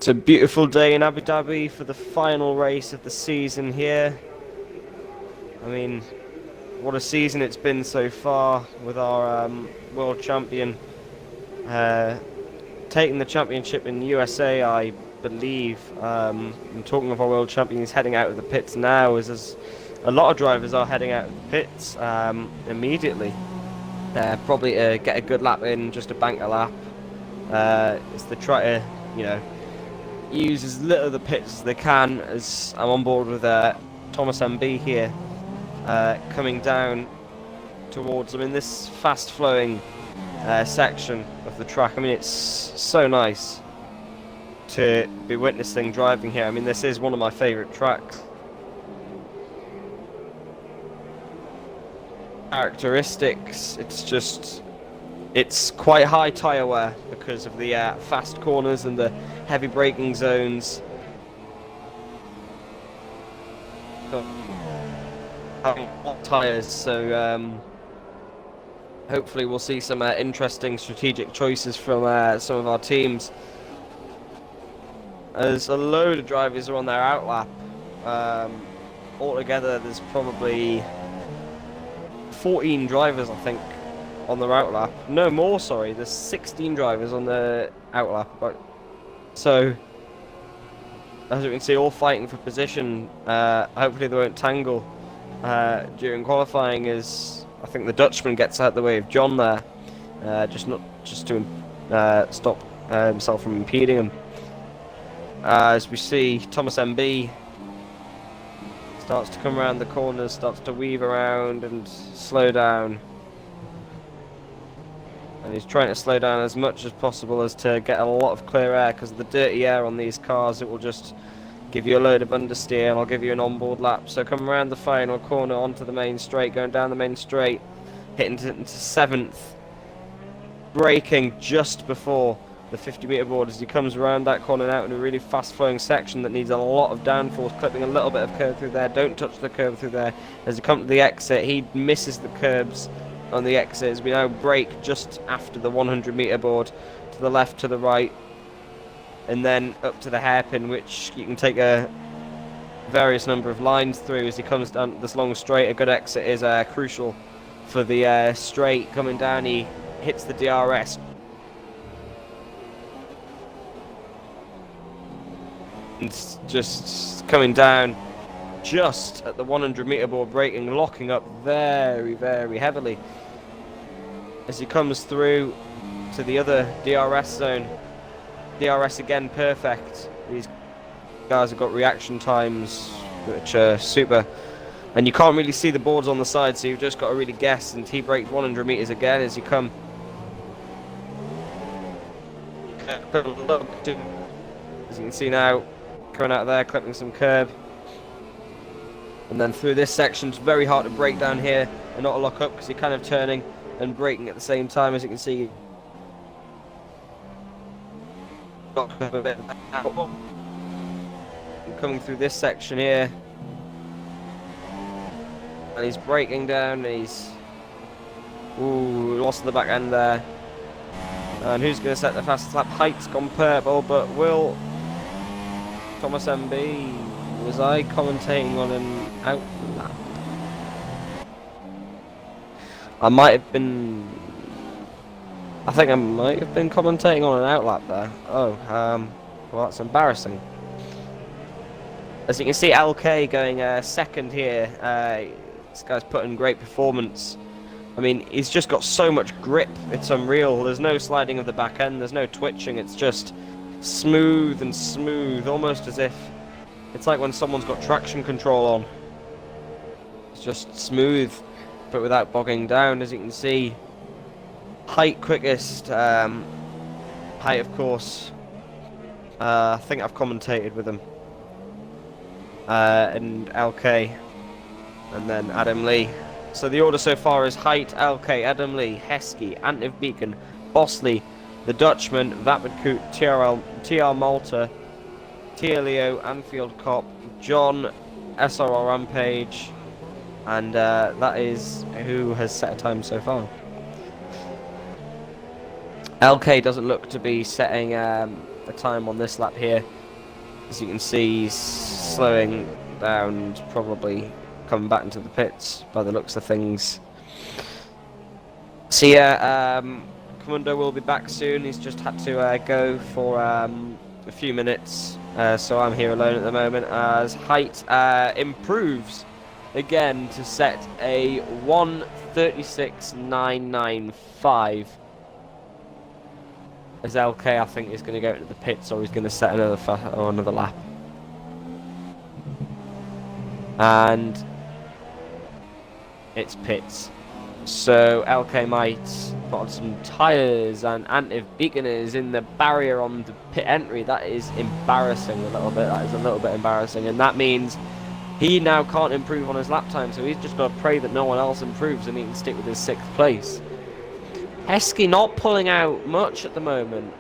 It's a beautiful day in Abu Dhabi for the final race of the season here. I mean, what a season it's been so far with our world champion taking the championship in the USA, I believe. I'm talking of our world champion, he's heading out of the pits now, as a lot of drivers are heading out of the pits immediately. Probably to get a good lap in, just to bank a lap. It's to try to, use as little of the pits as they can, as I'm on board with Thomas MB here, coming down towards them in this fast-flowing section of the track. I mean, it's so nice to be witnessing driving here. I mean, this is one of my favourite tracks. Characteristics, it's quite high tyre wear because of the fast corners and the heavy braking zones. Having tyres, so hopefully we'll see some interesting strategic choices from some of our teams. As a load of drivers are on their outlap. Altogether there's probably 14 drivers, I think, on their outlap. No more, sorry, there's 16 drivers on the outlap. So, as you can see, all fighting for position. Hopefully they won't tangle during qualifying, as I think the Dutchman gets out of the way of John there, just to stop himself from impeding him. As we see, Thomas MB starts to come around the corners, starts to weave around and slow down. And he's trying to slow down as much as possible as to get a lot of clear air, because of the dirty air on these cars, it will just give you a load of understeer, and I'll give you an onboard lap. So come around the final corner onto the main straight, going down the main straight, hitting into 7th, braking just before the 50-metre board as he comes around that corner out in a really fast-flowing section that needs a lot of downforce, clipping a little bit of curve through there. Don't touch the curve through there. As he comes to the exit, he misses the curbs on the exit as we now brake just after the 100-metre board, to the left, to the right, and then up to the hairpin, which you can take a various number of lines through as he comes down this long straight. A good exit is crucial for the straight. Coming down, he hits the DRS. And just coming down just at the 100-metre board, braking, locking up very, very heavily as he comes through to the other DRS zone. DRS again perfect. These guys have got reaction times which are super, and you can't really see the boards on the side, so you've just got to really guess. And he braked 100 metres again as you come. As you can see now, coming out of there, clipping some curb. And then through this section, it's very hard to brake down here and not lock up, because you're kind of turning and braking at the same time. As you can see, coming through this section here, and he's braking down, and he's lost the back end there. And who's going to set the fastest lap? Height's gone purple, but will Thomas MB, was I commentating on an out lap? I think I might have been commentating on an outlap there. Oh, well, that's embarrassing. As you can see, LK going second here. This guy's put in great performance. I mean, he's just got so much grip, it's unreal. There's no sliding of the back end, there's no twitching, it's just smooth and smooth, almost as if it's like when someone's got traction control on. It's just smooth, but without bogging down. As you can see, Height quickest. Height, of course, I think I've commentated with him, and LK, and then Adam Lee. So the order so far is Height, LK, Adam Lee, Heskey, Antliv Beacon, Bosley, the Dutchman, Vapidkoot, TR Malta, Tia Leo, Anfield Cop, John, SRL Rampage, and that is who has set a time so far. LK doesn't look to be setting a time on this lap here. As you can see, he's slowing down, probably coming back into the pits by the looks of things. So yeah, Kahmundo will be back soon. He's just had to go for a few minutes, so I'm here alone at the moment as Height improves again to set a 1:36.995. As LK, I think, is going to go into the pits, or he's going to set another lap. And it's pits. So LK might put on some tyres, and Antiv Beacon is in the barrier on the pit entry. That is embarrassing a little bit. That is a little bit embarrassing, and that means he now can't improve on his lap time. So he's just got to pray that no one else improves and he can stick with his 6th place. Heskey not pulling out much at the moment.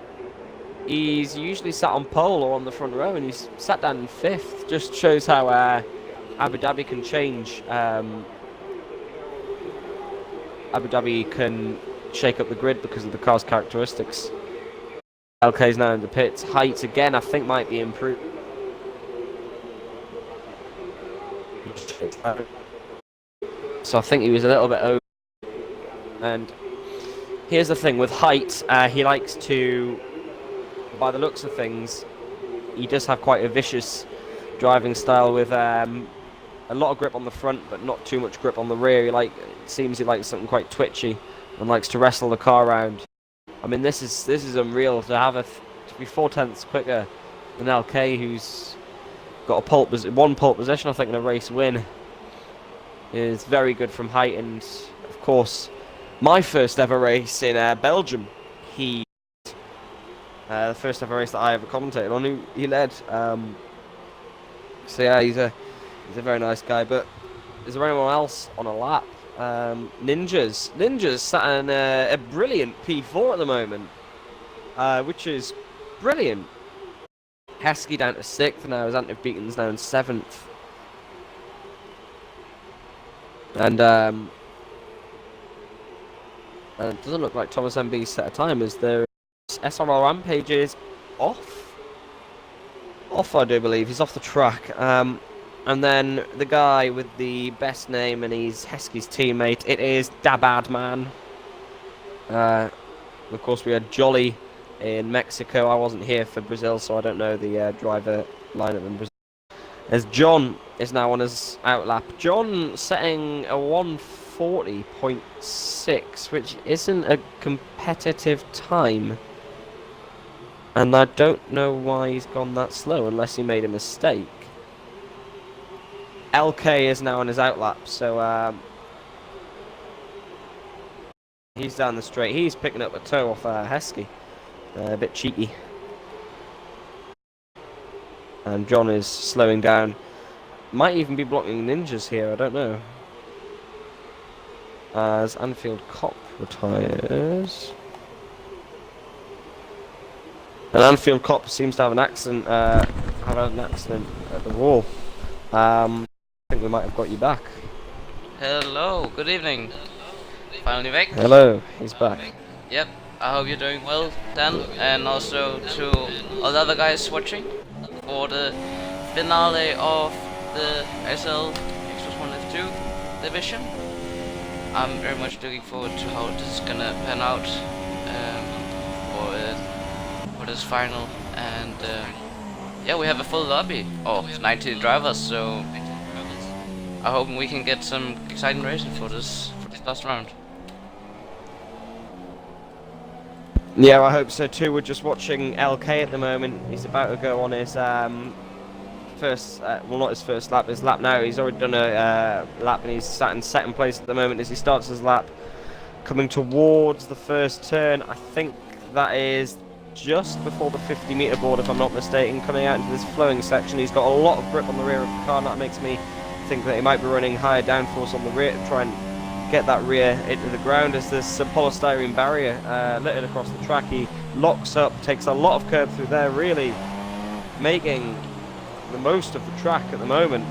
He's usually sat on pole or on the front row, and he's sat down in 5th. Just shows how Abu Dhabi can change. Abu Dhabi can shake up the grid because of the car's characteristics. LK is now in the pits. Height again, I think, might be improved. So I think he was a little bit over. And here's the thing with Height, he likes to, by the looks of things, he does have quite a vicious driving style with a lot of grip on the front, but not too much grip on the rear. It seems he likes something quite twitchy and likes to wrestle the car around. I mean, this is unreal to have to be 4/10 quicker than LK, who's got one pole position, I think, in a race win. Is very good from Height, and of course, my first ever race in Belgium, the first ever race that I ever commentated on, he led. So yeah, he's a very nice guy. But is there anyone else on a lap? Ninja's sat in a brilliant P4 at the moment, which is brilliant. Heskey down to 6th now, as Antiv Beacon's down 7th. And it doesn't look like Thomas MB's set a time, as their SRL Rampage is off, I do believe. He's off the track. And then the guy with the best name, and he's Heskey's teammate, it is Dabad Man. Of course, we had Jolly in Mexico. I wasn't here for Brazil, so I don't know the driver lineup in Brazil. As John is now on his outlap. John setting a 1:40.6, which isn't a competitive time. And I don't know why he's gone that slow, unless he made a mistake. LK is now on his outlap, so he's down the straight. He's picking up a toe off Heskey. A bit cheeky. And John is slowing down. Might even be blocking Ninjas here, I don't know. As Anfield Cop retires. And Anfield Cop seems to have an accident. At the wall. I think we might have got you back. Hello, good evening. Finally back. Hello, he's back. Yep, I hope you're doing well, Dan, and also to all the other guys watching for the finale of the SRL F2 division. I'm very much looking forward to how this is gonna pan out for this final, and yeah, we have a full lobby of 19 drivers, so I hope we can get some exciting racing for this last round. Yeah, I hope so too. We're just watching LK at the moment. He's about to go on his first, well, not his first lap, his lap now. He's already done a lap, and he's sat in 2nd place at the moment as he starts his lap. Coming towards the first turn, I think that is just before the 50-meter board, if I'm not mistaken, coming out into this flowing section. He's got a lot of grip on the rear of the car, and that makes me think that he might be running higher downforce on the rear to try and get that rear into the ground, as this polystyrene barrier littered across the track. He locks up, takes a lot of curb through there, really making the most of the track at the moment.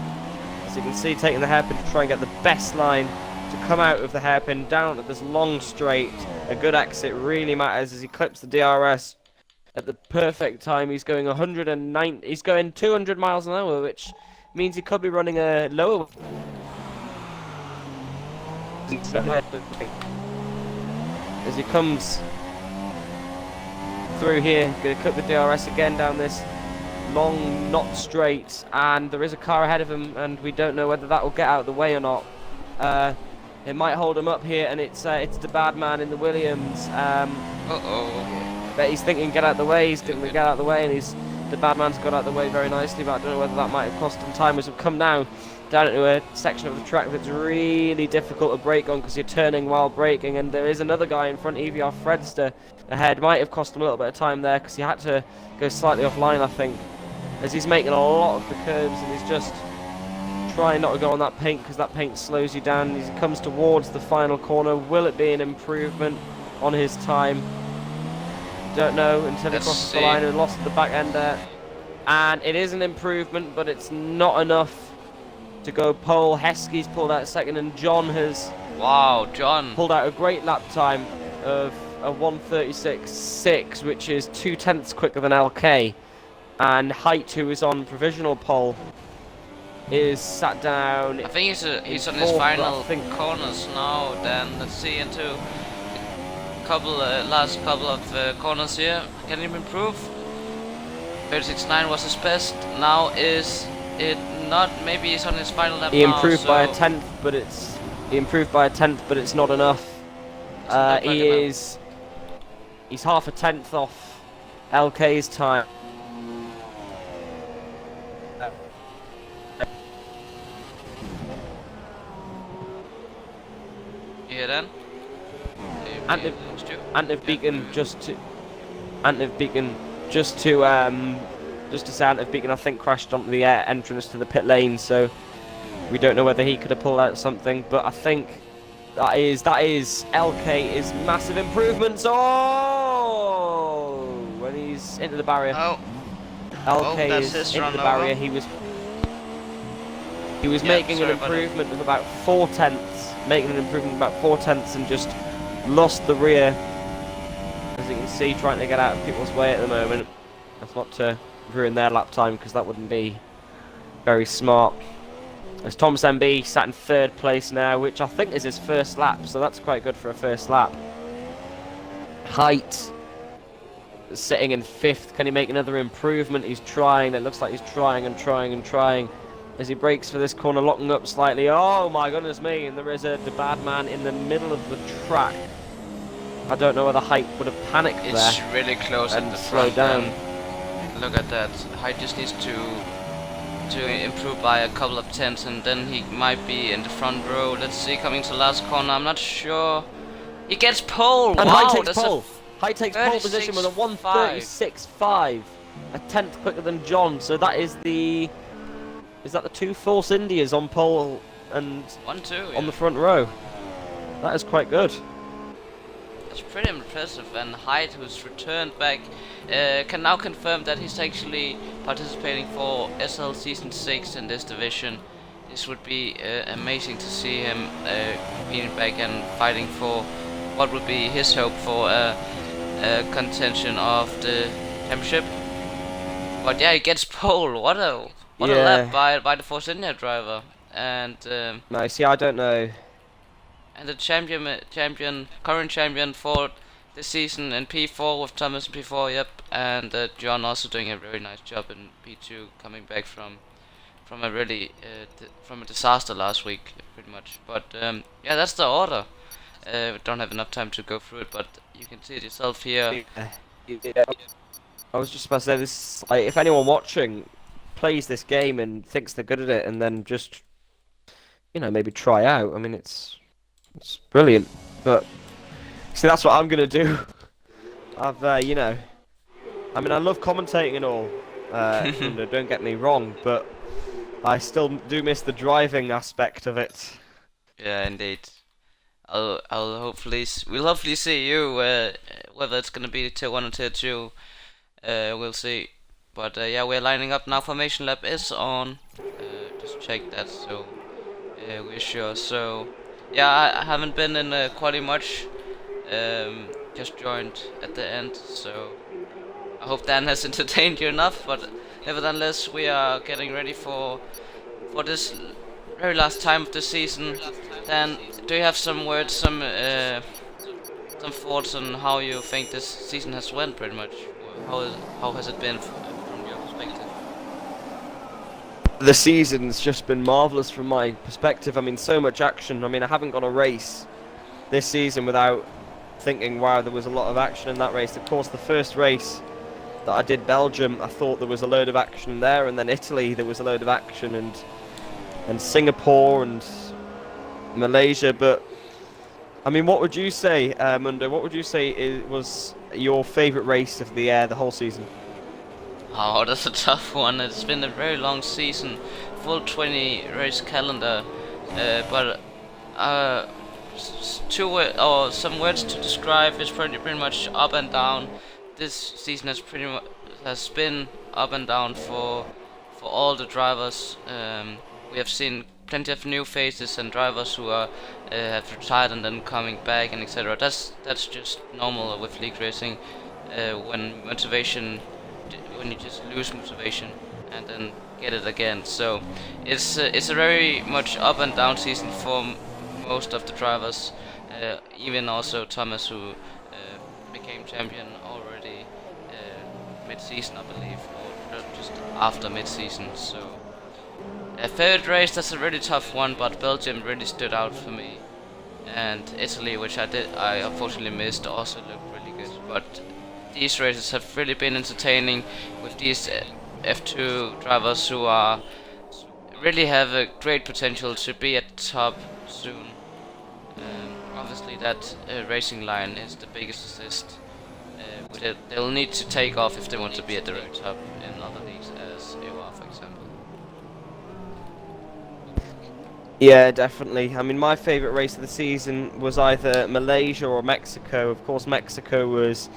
As you can see, taking the hairpin to try and get the best line to come out of the hairpin down at this long straight. A good exit really matters as he clips the DRS at the perfect time. He's going 109. He's going 200 miles an hour, which means he could be running a lower. As he comes through here, going to clip the DRS again down this long not straight, and there is a car ahead of him, and we don't know whether that will get out of the way or not. It might hold him up here, and it's the bad man in the Williams. But he's thinking get out of the way. He's going to get out of the way, and the bad man's got out of the way very nicely. But I don't know whether that might have cost him time as we've come now down into a section of the track that's really difficult to brake on because you're turning while braking, and there is another guy in front. EVR Fredster ahead might have cost him a little bit of time there because he had to go slightly offline, I think, as he's making a lot of the curves, and he's just trying not to go on that paint because that paint slows you down. As he comes towards the final corner, will it be an improvement on his time? Don't know until he crosses the line and lost the back end there. And it is an improvement, but it's not enough to go pole. Heskey's pulled out second, and John has pulled out a great lap time of a 1:36.6, which is 0.2 quicker than LK. And Height, who is on provisional pole, is sat down. I think he's on his final corners now. Then let's see into last couple of corners here. Can he improve? 36.9 was his best. Now is it not? Maybe he's on his final lap. He improved by a tenth, but it's not enough. He's half a tenth off LK's time. Yeah, then. Antliff Beacon just to say Antliff Beacon I think crashed onto the entrance to the pit lane, so we don't know whether he could have pulled out something, but I think that is LK is massive improvements. Oh, when he's into the barrier. LK is into the barrier. He was making an improvement of about 4 tenths, and just lost the rear, as you can see, trying to get out of people's way at the moment. That's not to ruin their lap time because that wouldn't be very smart. As Thomas MB sat in 3rd place now, which I think is his first lap, so that's quite good for a first lap. Height sitting in 5th. Can he make another improvement? He's trying. It looks like he's trying and trying and trying as he brakes for this corner, locking up slightly. Oh my goodness me, and there is the bad man in the middle of the track. I don't know whether Height would have panicked there. It's really close and at the slowed front. down. Look at that. Height just needs to improve by a couple of tenths, and then he might be in the front row. Let's see, coming to last corner. I'm not sure. He gets pole. And wow, Height takes pole. Height takes pole position with a 1:36.5, a tenth quicker than John. So that is is that the 2 Force Indias on pole and 1-2 on the front row? That is quite good. That's pretty impressive, and Hyde, who's returned back, can now confirm that he's actually participating for SL Season 6 in this division. This would be amazing to see him being back and fighting for what would be his hope for contention of the championship. But yeah, he gets pole. What a lap by the Force India driver. And no, see, I don't know. And the current champion for this season in P4 with Thomas in P4, yep. And John also doing a very nice job in P2, coming back from a really from a disaster last week, pretty much. But yeah, that's the order. We don't have enough time to go through it, but you can see it yourself here. Yeah. I was just about to say this. Like, if anyone watching plays this game and thinks they're good at it, and then just, maybe try out. I mean, it's brilliant. But see, that's what I'm gonna do. I've, I mean, I love commentating and all. Don't get me wrong, but I still do miss the driving aspect of it. Yeah, indeed. We'll hopefully see you. Whether it's gonna be tier 1 or tier 2, we'll see. But yeah, we're lining up now. Formation lap is on. Just check that, so we're sure. So Yeah, I haven't been in quali much. Just joined at the end, so I hope Dan has entertained you enough. But nevertheless, we are getting ready for this very last time of the season. Dan, do you have some words, some thoughts on how you think this season has went, pretty much? Or how has it been from your perspective? The season's just been marvellous from my perspective. I mean, so much action. I mean, I haven't got a race this season without thinking, wow, there was a lot of action in that race. Of course, the first race that I did, Belgium, I thought there was a load of action there, and then Italy, there was a load of action, and Singapore and Malaysia. But I mean, what would you say, Mundo? What would you say was your favourite race of the whole season? Oh, that's a tough one. It's been a very long season, full 20 race calendar, but some words to describe is pretty much up and down. This season has been up and down for all the drivers. We have seen plenty of new faces and drivers who have retired and then coming back and etc. That's just normal with league racing. When you just lose motivation and then get it again. So it's a very much up and down season for most of the drivers. Even also Thomas, who became champion already mid-season, I believe, or just after mid-season. So a third race, that's a really tough one, but Belgium really stood out for me, and Italy, which I unfortunately missed, also looked really good. But these races have really been entertaining with these F2 drivers who really have a great potential to be at the top soon. Obviously, that racing line is the biggest assist. They'll need to take off if they want to be at the very top in other leagues, as AOR, for example. Yeah, definitely. I mean, my favourite race of the season was either Malaysia or Mexico. Of course, Mexico was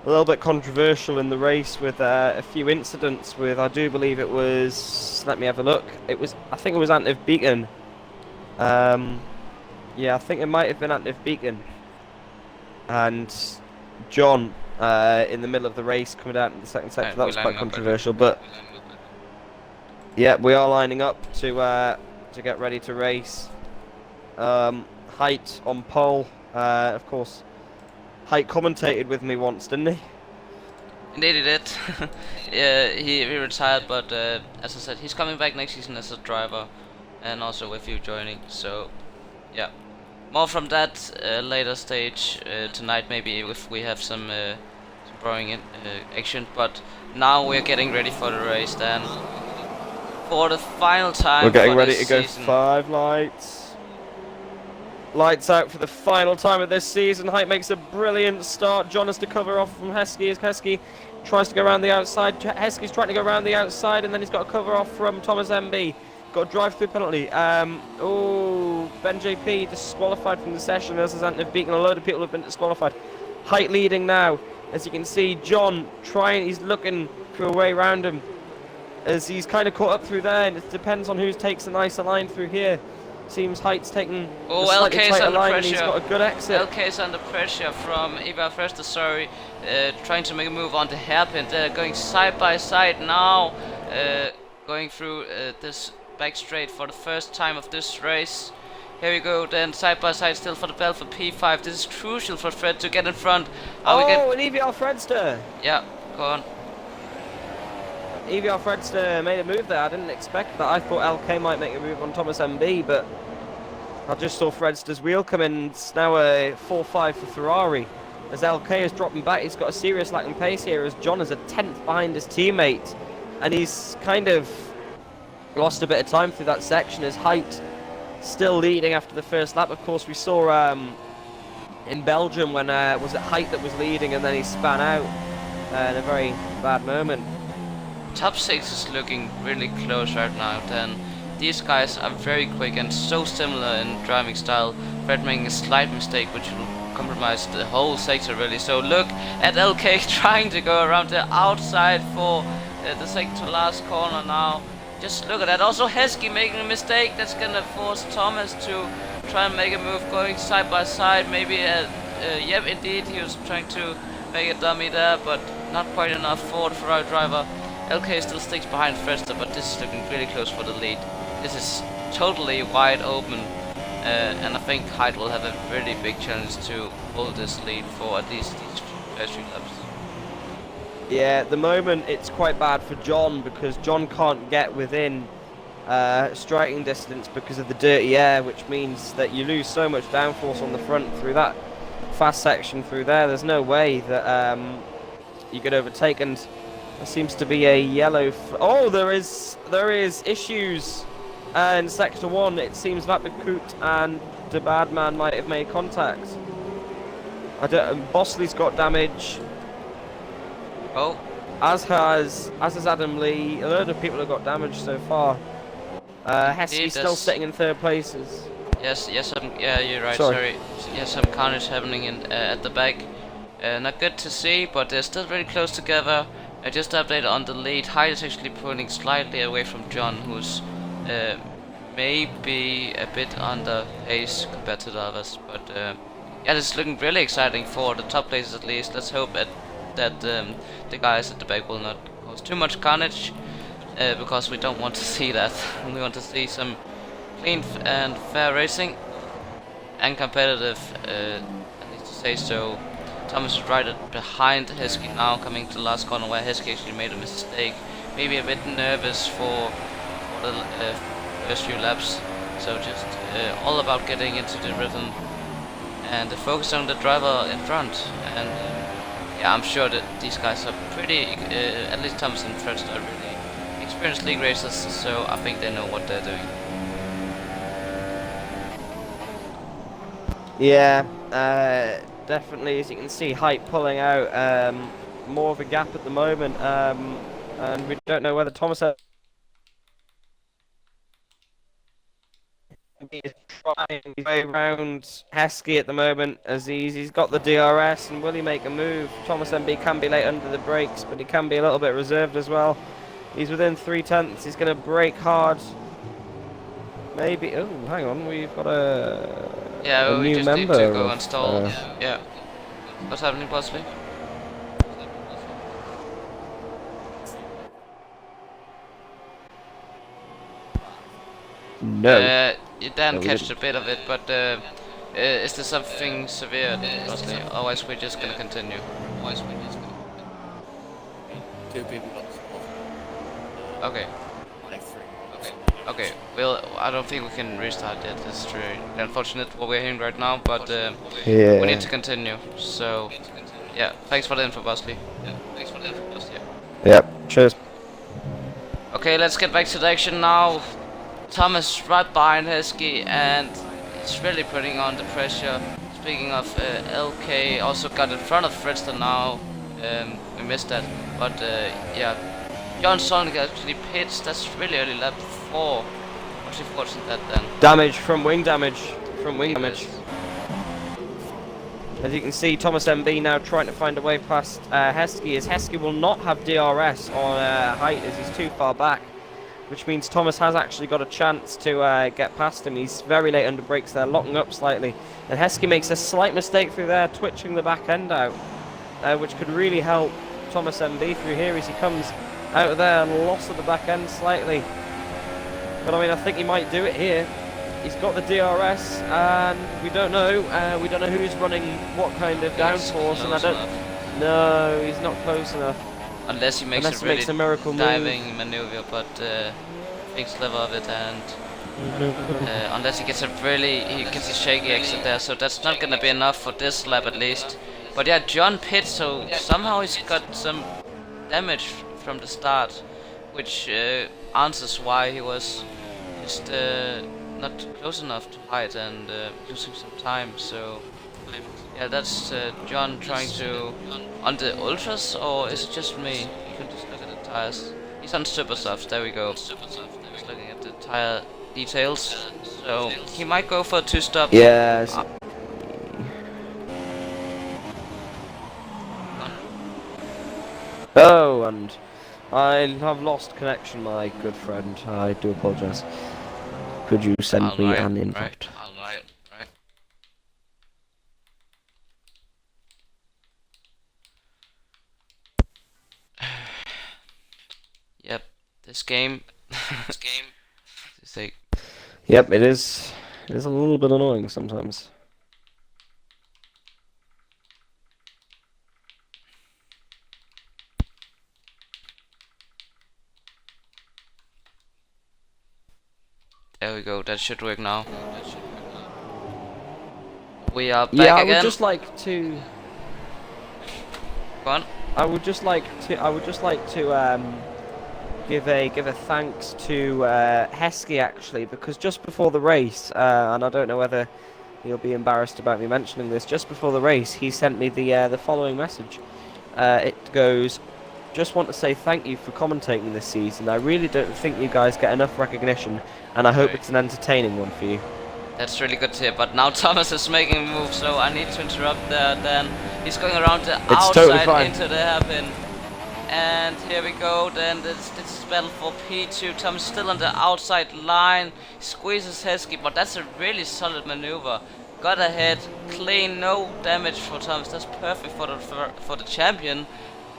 a little bit controversial in the race with a few incidents with, I do believe it was, let me have a look, I think it was Antef Beacon. Yeah, I think it might have been Antef Beacon. And John, in the middle of the race, coming out in the second sector, that was quite controversial. But yeah, we are lining up to get ready to race. Height on pole, of course. Height commentated with me once, didn't he? Indeed he did. Yeah, he retired, but as I said, he's coming back next season as a driver, and also with you joining. So yeah, more from that later stage tonight, maybe if we have some throwing action. But now we're getting ready for the race. Then for the final time, we're getting ready to go season. 5 lights. Lights out for the final time of this season. Height makes a brilliant start. John has to cover off from Heskey as Heskey tries to go around the outside. Heskey's trying to go around the outside, and then he's got to cover off from Thomas MB. Got a drive-through penalty. Oh, Ben JP disqualified from the session. This is Antef Beacon. A load of people have been disqualified. Height leading now. As you can see, John he's looking for a way around him, as he's kind of caught up through there, and it depends on who takes a nicer line through here. Seems Height's taking a slightly tighter line, and he's got a good exit. LK is under pressure from Eva Frester, trying to make a move on the hairpin. They're going side by side now, going through this back straight for the first time of this race. Here we go, then side by side still for the belt for P5. This is crucial for Fred to get in front. And Evie Alfredster! Yeah, go on. Evie Alfredster made a move there. I didn't expect that. I thought LK might make a move on Thomas MB, but I just saw Fredster's wheel come in. It's now a 4-5 for Ferrari. As LK is dropping back, he's got a serious lack in pace here, as John is a 10th behind his teammate. And he's kind of lost a bit of time through that section, as Height still leading after the first lap. Of course, we saw in Belgium when was it Height that was leading, and then he span out in a very bad moment. Top 6 is looking really close right now. Then these guys are very quick and so similar in driving style. Fred making a slight mistake which will compromise the whole sector really. So look at LK trying to go around the outside for the second to last corner now. Just look at that. Also Heskey making a mistake that's gonna force Thomas to try and make a move going side by side. Maybe, yep, indeed, he was trying to make a dummy there, but not quite enough for the Ferrari driver. LK still sticks behind Fresta, but this is looking really close for the lead. This is totally wide open, and I think Hyde will have a really big challenge to hold this lead for at least these first few laps. Yeah, at the moment it's quite bad for John because John can't get within striking distance because of the dirty air, which means that you lose so much downforce on the front through that fast section through there. There's no way that you could overtake, and there seems to be a yellow. Oh, there is issues in sector 1. It seems that Bakut and the bad man might have made contact. Bosley's got damage. Oh, As has Adam Lee. A load of people have got damage so far. Heskey's still sitting in third places. Yes, yeah, you're right. Sorry. Yes, some carnage happening at the back. Not good to see, but they're still very close together. I just updated on the lead. Hyde is actually pulling slightly away from John, who's maybe a bit under pace compared to the others. But yeah, this is looking really exciting for the top places at least. Let's hope that the guys at the back will not cause too much carnage, because we don't want to see that. We want to see some clean and fair racing and competitive, at least to say so. Thomas is right behind Heskey now, coming to the last corner where Heskey actually made a mistake. Maybe a bit nervous for the first few laps. So just all about getting into the rhythm and focus on the driver in front. And yeah, I'm sure that these guys are pretty, at least Thomas and Fred are really experienced league racers, so I think they know what they're doing. Yeah, definitely, as you can see, Hype pulling out more of a gap at the moment, and we don't know whether Thomas is trying his way around Heskey at the moment, as he's got the DRS, and will he make a move? Thomas MB can be late under the brakes, but he can be a little bit reserved as well. He's within 3/10, he's going to brake hard. Maybe, oh, hang on, we've got a we new just member need to go install. Yeah. What's happening, possibly? No. You didn't catch a bit of it, but is there something severe, possibly? Otherwise, we're just gonna continue. Two people got Okay. Okay, well, I don't think we can restart yet. That's true. Unfortunate what we're hearing right now, but we need to continue. So, yeah, thanks for the info, Bosley. Yep, cheers. Okay, let's get back to the action now. Thomas right behind Heskey, and it's really putting on the pressure. Speaking of LK, also got in front of Fredster now. We missed that, but yeah. John Sonic actually pits. That's really early lap 4. What's unfortunate that then? Damage from wing damage. As you can see, Thomas MB now trying to find a way past Heskey, as Heskey will not have DRS on Height as he's too far back, which means Thomas has actually got a chance to get past him. He's very late under brakes there, locking up slightly, and Heskey makes a slight mistake through there, twitching the back end out, which could really help Thomas MB through here as he comes out of there and lost at the back end slightly. But I mean, I think he might do it here. He's got the DRS, and we don't know who's running what kind of downforce, and I don't. No, he's not close enough. Unless he makes a miracle diving maneuver, but thinks clever of it, and unless he gets a shaky exit there, so that's not gonna be enough for this lap at least. But yeah, John pits, so somehow he's got some damage from the start, which answers why he was just not close enough to hide and losing some time. So yeah, that's John trying to on the ultras, or is it just me? You can just look at the tires. He's on super softs. There we go. Just looking at the tire details. So he might go for a 2-stop. Yes. Oh, and I have lost connection, my good friend. I do apologise. Could you send me an invite? this game. This game. Say, Yep, it is. It is a little bit annoying sometimes. there we go. That should work now. We are back Yeah, I again. would just like to. Go on. I would just like to give a thanks to Heskey actually, because just before the race, and I don't know whether he'll be embarrassed about me mentioning this, just before the race he sent me the following message. It goes, "Just want to say thank you for commentating this season. I really don't think you guys get enough recognition, and I hope it's an entertaining one for you." That's really good to hear, but now Thomas is making a move, so I need to interrupt there. Then he's going around the outside totally fine. into the hairpin. And here we go, then this is battle for P2. Thomas still on the outside line, squeezes Heskey, but that's a really solid maneuver. Got ahead, clean, no damage for Thomas. That's perfect for the champion.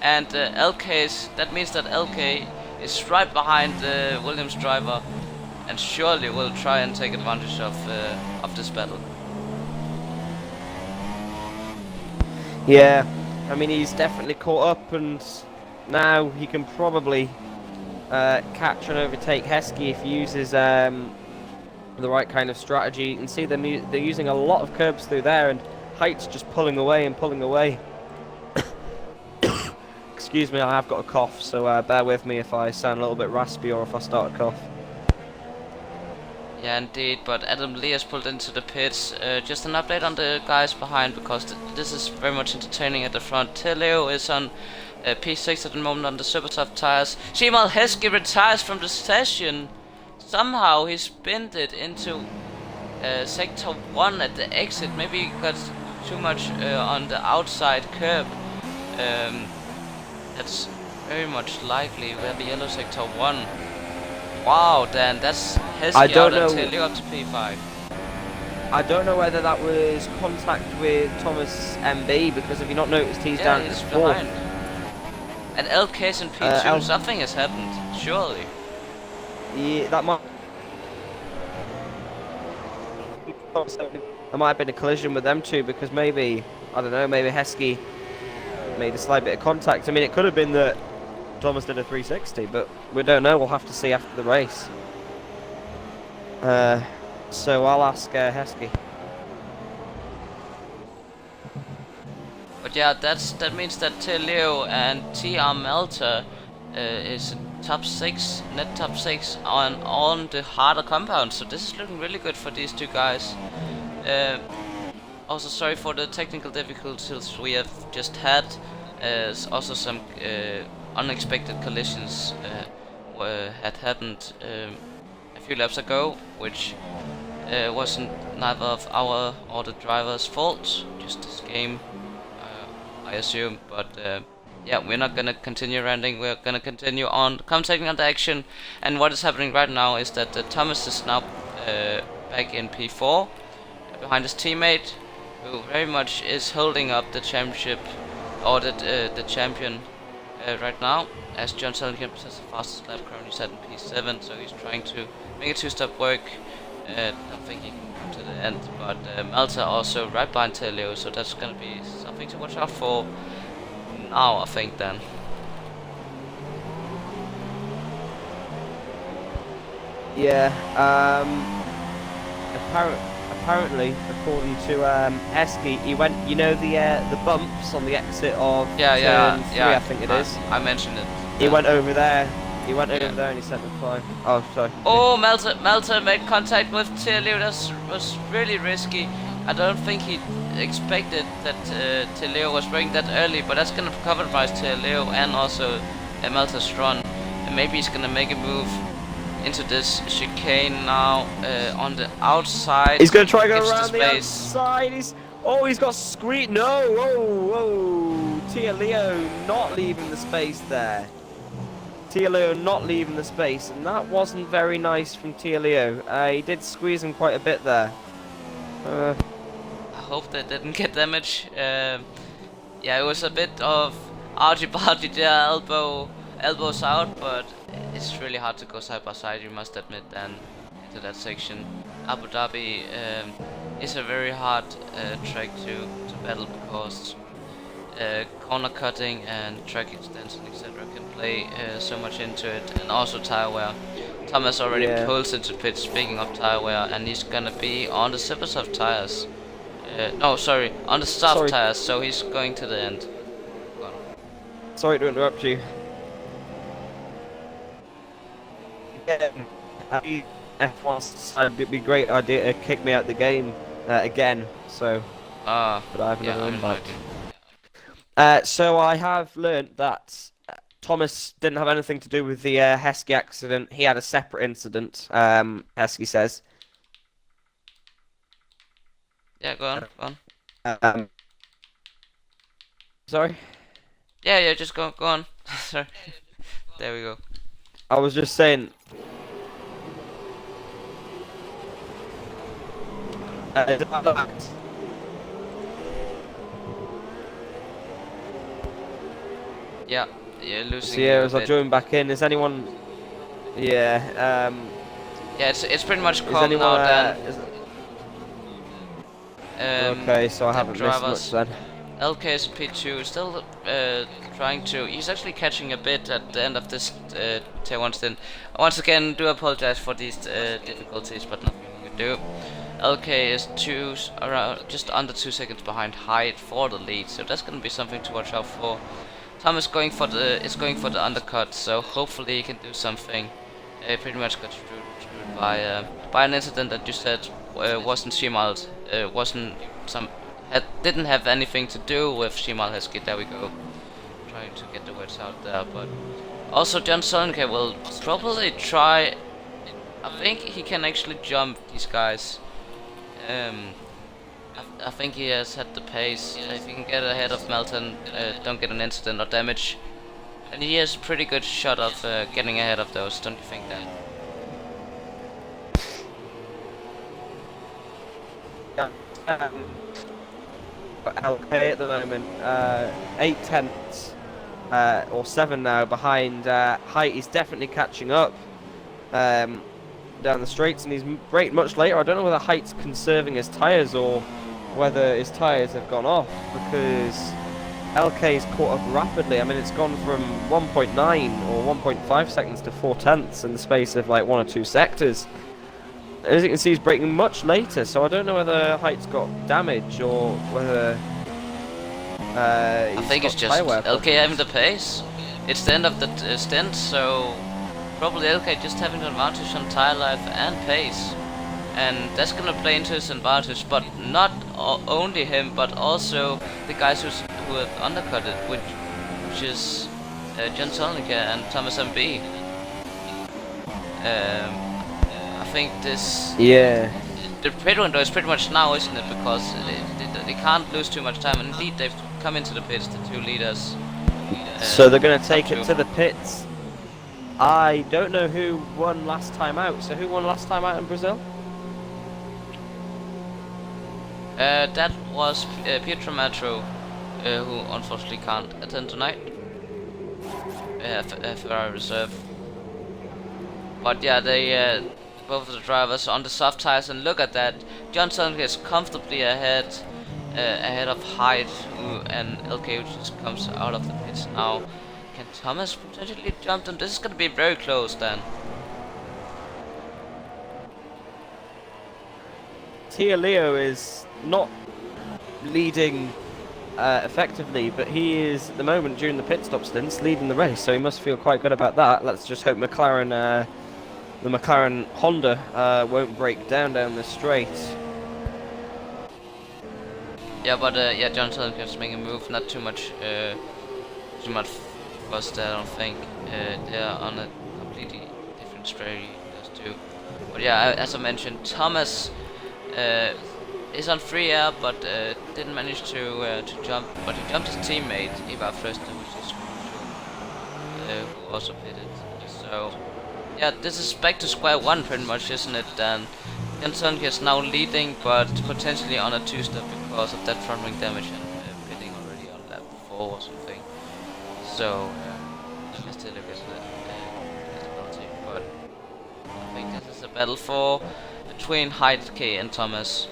And that means that LK is right behind the Williams driver, and surely will try and take advantage of this battle. Yeah, I mean he's definitely caught up, and now he can probably catch and overtake Heskey if he uses the right kind of strategy. You can see they're using a lot of curbs through there, and Height's just pulling away and pulling away. Excuse me, I have got a cough, so bear with me if I sound a little bit raspy or if I start a cough. Yeah, indeed, but Adam Lee has pulled into the pits. Just an update on the guys behind, because this is very much entertaining at the front. Teleo is on P6 at the moment on the super tough tires. Shimal Heskey retires from the session. Somehow he spinned it into sector 1 at the exit. Maybe he got too much on the outside curb. That's very much likely. We have the yellow sector 1. Wow, Dan, that's Heskey out until you up to P5. I don't know whether that was contact with Thomas MB, because if you not noticed, he's down he's to 4th. behind. And LK's in P2, something has happened, surely. Yeah, that might have been a collision with them two, because maybe, I don't know, maybe Heskey made a slight bit of contact. I mean, it could have been that Thomas did a 360, but we don't know. We'll have to see after the race. So I'll ask Heskey. But yeah, that means that Teleo and TR Melter is top 6, net top 6 on the harder compound. So this is looking really good for these two guys. Also sorry for the technical difficulties we have just had. Also some unexpected collisions had happened a few laps ago, which wasn't neither of our or the driver's fault, just this game, I assume. But yeah, we're not gonna continue ranting, we're gonna continue on commentating on the action. And what is happening right now is that Thomas is now back in P4 behind his teammate, who very much is holding up the championship, or the champion right now, as John Sellencamp has the fastest lap, currently set in P7, so he's trying to make a two-step work. I don't think he can come to the end, but Melter also right behind Teleo, so that's gonna be something to watch out for now, I think, then. Yeah, apparently, according to Heskey, he went, you know, the bumps on the exit of turn 3, I think it is. I mentioned it. He went over there. He went over there and he sent the fly. Oh, sorry. Oh, Melter made contact with Teleo. That was really risky. I don't think he expected that Teleo was braking that early, but that's gonna compromise Teleo and also Melter's run. And maybe he's gonna make a move into this chicane now on the outside. He's gonna try to go around the outside. He's got screen. No, whoa. Tia Leo not leaving the space there. Tia Leo not leaving the space, and that wasn't very nice from Tia Leo. He did squeeze him quite a bit there. I hope they didn't get damage. Yeah, it was a bit of argy-bargy there, elbows out, but it's really hard to go side by side, you must admit, then into that section. Abu Dhabi is a very hard track to battle because corner cutting and track extension, etc. can play so much into it, and also tire wear. Thomas already pulls into pit, speaking of tire wear, and he's gonna be on the super soft tires. No, sorry, on the soft tires, so he's going to the end. Sorry to interrupt you. F1 decided it'd be a great idea to kick me out the game again, so. But I have another invite. So I have learnt that Thomas didn't have anything to do with the Heskey accident. He had a separate incident, Heskey says. Yeah, go on. Sorry? Yeah, just go on. Sorry. There we go. I was just saying... Yeah, losing. So yeah, as I join back in, is anyone? Yeah. Yeah, it's pretty much calm now. Okay, so I haven't missed much then. LK is P2, still trying to. He's actually catching a bit at the end of this tier 1 stint. Once again, do apologize for these difficulties, but nothing we can do. LK is just under 2 seconds behind Hyde for the lead, so that's gonna be something to watch out for. Tom is going for the undercut, so hopefully he can do something. Pretty much got screwed by an incident that you said wasn't Shimal, didn't have anything to do with Shimal Heskey. There we go. Trying to get the words out there, but also John Solenke will probably try. I think he can actually jump these guys. I think he has had the pace. If he can get ahead of Melton, don't get an incident or damage, and he has a pretty good shot of getting ahead of those. Don't you think that? LK at the moment, 8 tenths or 7 now behind Height. He's definitely catching up down the straights, and he's braking much later. I don't know whether Height's conserving his tyres or whether his tyres have gone off, because LK's caught up rapidly. I mean, it's gone from 1.9 or 1.5 seconds to 4 tenths in the space of like 1 or 2 sectors. As you can see, he's braking much later, so I don't know whether Height's got damage or whether I think it's just LK having the pace. It's the end of the stint, so probably LK just having the advantage on tyre life and pace, and that's gonna play into his advantage. But not only him, but also the guys who have undercutted, which is John Solnicke and Thomas MB. I think this. Yeah. The pit window is pretty much now, isn't it? Because they can't lose too much time. And indeed, they've come into the pits, the 2 leaders. So they're going to take it to the pits. I don't know who won last time out. So who won last time out in Brazil? That was Pietro Matro, who unfortunately can't attend tonight. Ferrari reserve. But yeah, they both of the drivers on the soft tires, and look at that. John Solnicke is comfortably ahead of Hyde, and LK, who just comes out of the pits now. Can Thomas potentially jump them? This is going to be very close then. Tia Leo is not leading effectively, but he is at the moment during the pit stop stints leading the race, so he must feel quite good about that. Let's just hope McLaren. The McLaren Honda won't break down the straight. Yeah, but yeah, John Solnicke is making a move. Not too much fuss there, I don't think. They're on a completely different strategy, those two. But yeah, as I mentioned, Thomas is on free air, but didn't manage to jump. But he jumped his teammate Eva Fröster, which is crucial, who also pitted. So. Yeah, this is back to square one pretty much, isn't it? Dan John Solnicke is now leading, but potentially on a 2-step because of that front wing damage and pitting already on lap 4 or something. So, let's take a look at the battle for between Heidke and Thomas.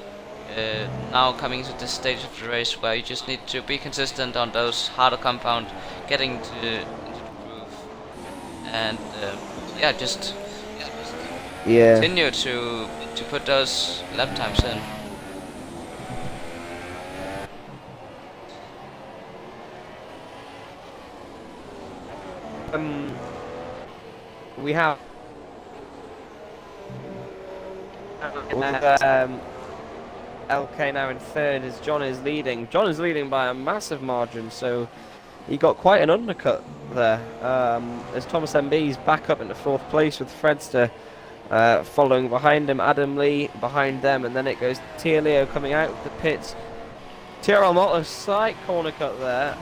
Now coming to this stage of the race where you just need to be consistent on those harder compound, getting into the groove, and yeah, just continue to put those lap times in. We have LK now in third as John is leading. John is leading by a massive margin, so he got quite an undercut there. As Thomas MB's back up into fourth place with Fredster following behind him, Adam Lee behind them, and then it goes Tia Leo coming out of the pits. TRL Moto slight corner cut there,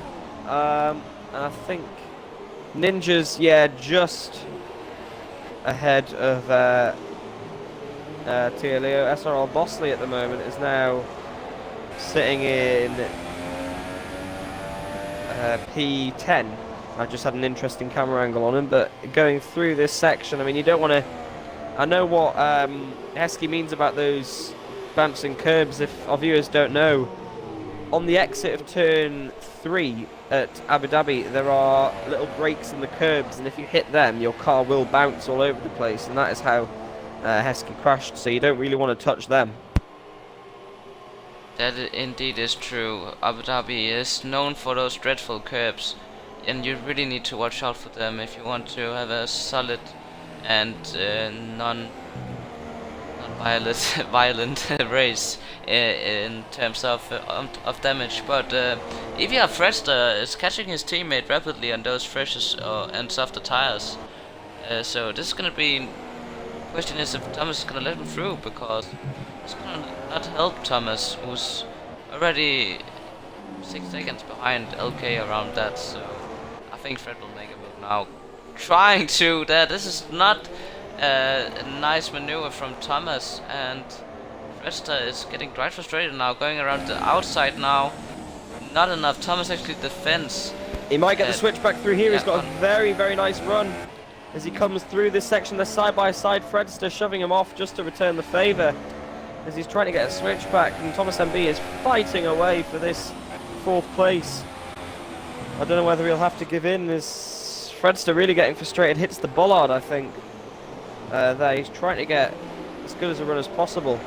and I think Ninja's just ahead of Tia Leo. SRL Bosley at the moment is now sitting in P10. I just had an interesting camera angle on him, but going through this section, I mean, you don't want to. I know what Heskey means about those bouncing curbs. If our viewers don't know, on the exit of turn 3 at Abu Dhabi, there are little breaks in the curbs, and if you hit them, your car will bounce all over the place, and that is how Heskey crashed, so you don't really want to touch them. That indeed is true. Abu Dhabi is known for those dreadful curbs, and you really need to watch out for them if you want to have a solid and non-violent race in terms of damage. But if you have Fredster is catching his teammate rapidly on those freshest and softer tires, so this is going to be. Question is if Thomas is going to let him through, because it's going to not help Thomas, who's already 6 seconds behind LK around that. So I think Fred will make a move now, trying to that. This is not a nice maneuver from Thomas, and Fredster is getting quite frustrated now, going around the outside now. Not enough. Thomas actually defends. He might get the switch back through here. Yeah, He's got a very nice run as he comes through this section. They're side by side. Fredster shoving him off just to return the favour as he's trying to get a switch back, and Thomas MB is fighting away for this fourth place. I don't know whether he'll have to give in, as Fredster really getting frustrated. Hits the bollard, I think. There, he's trying to get as good as a run as possible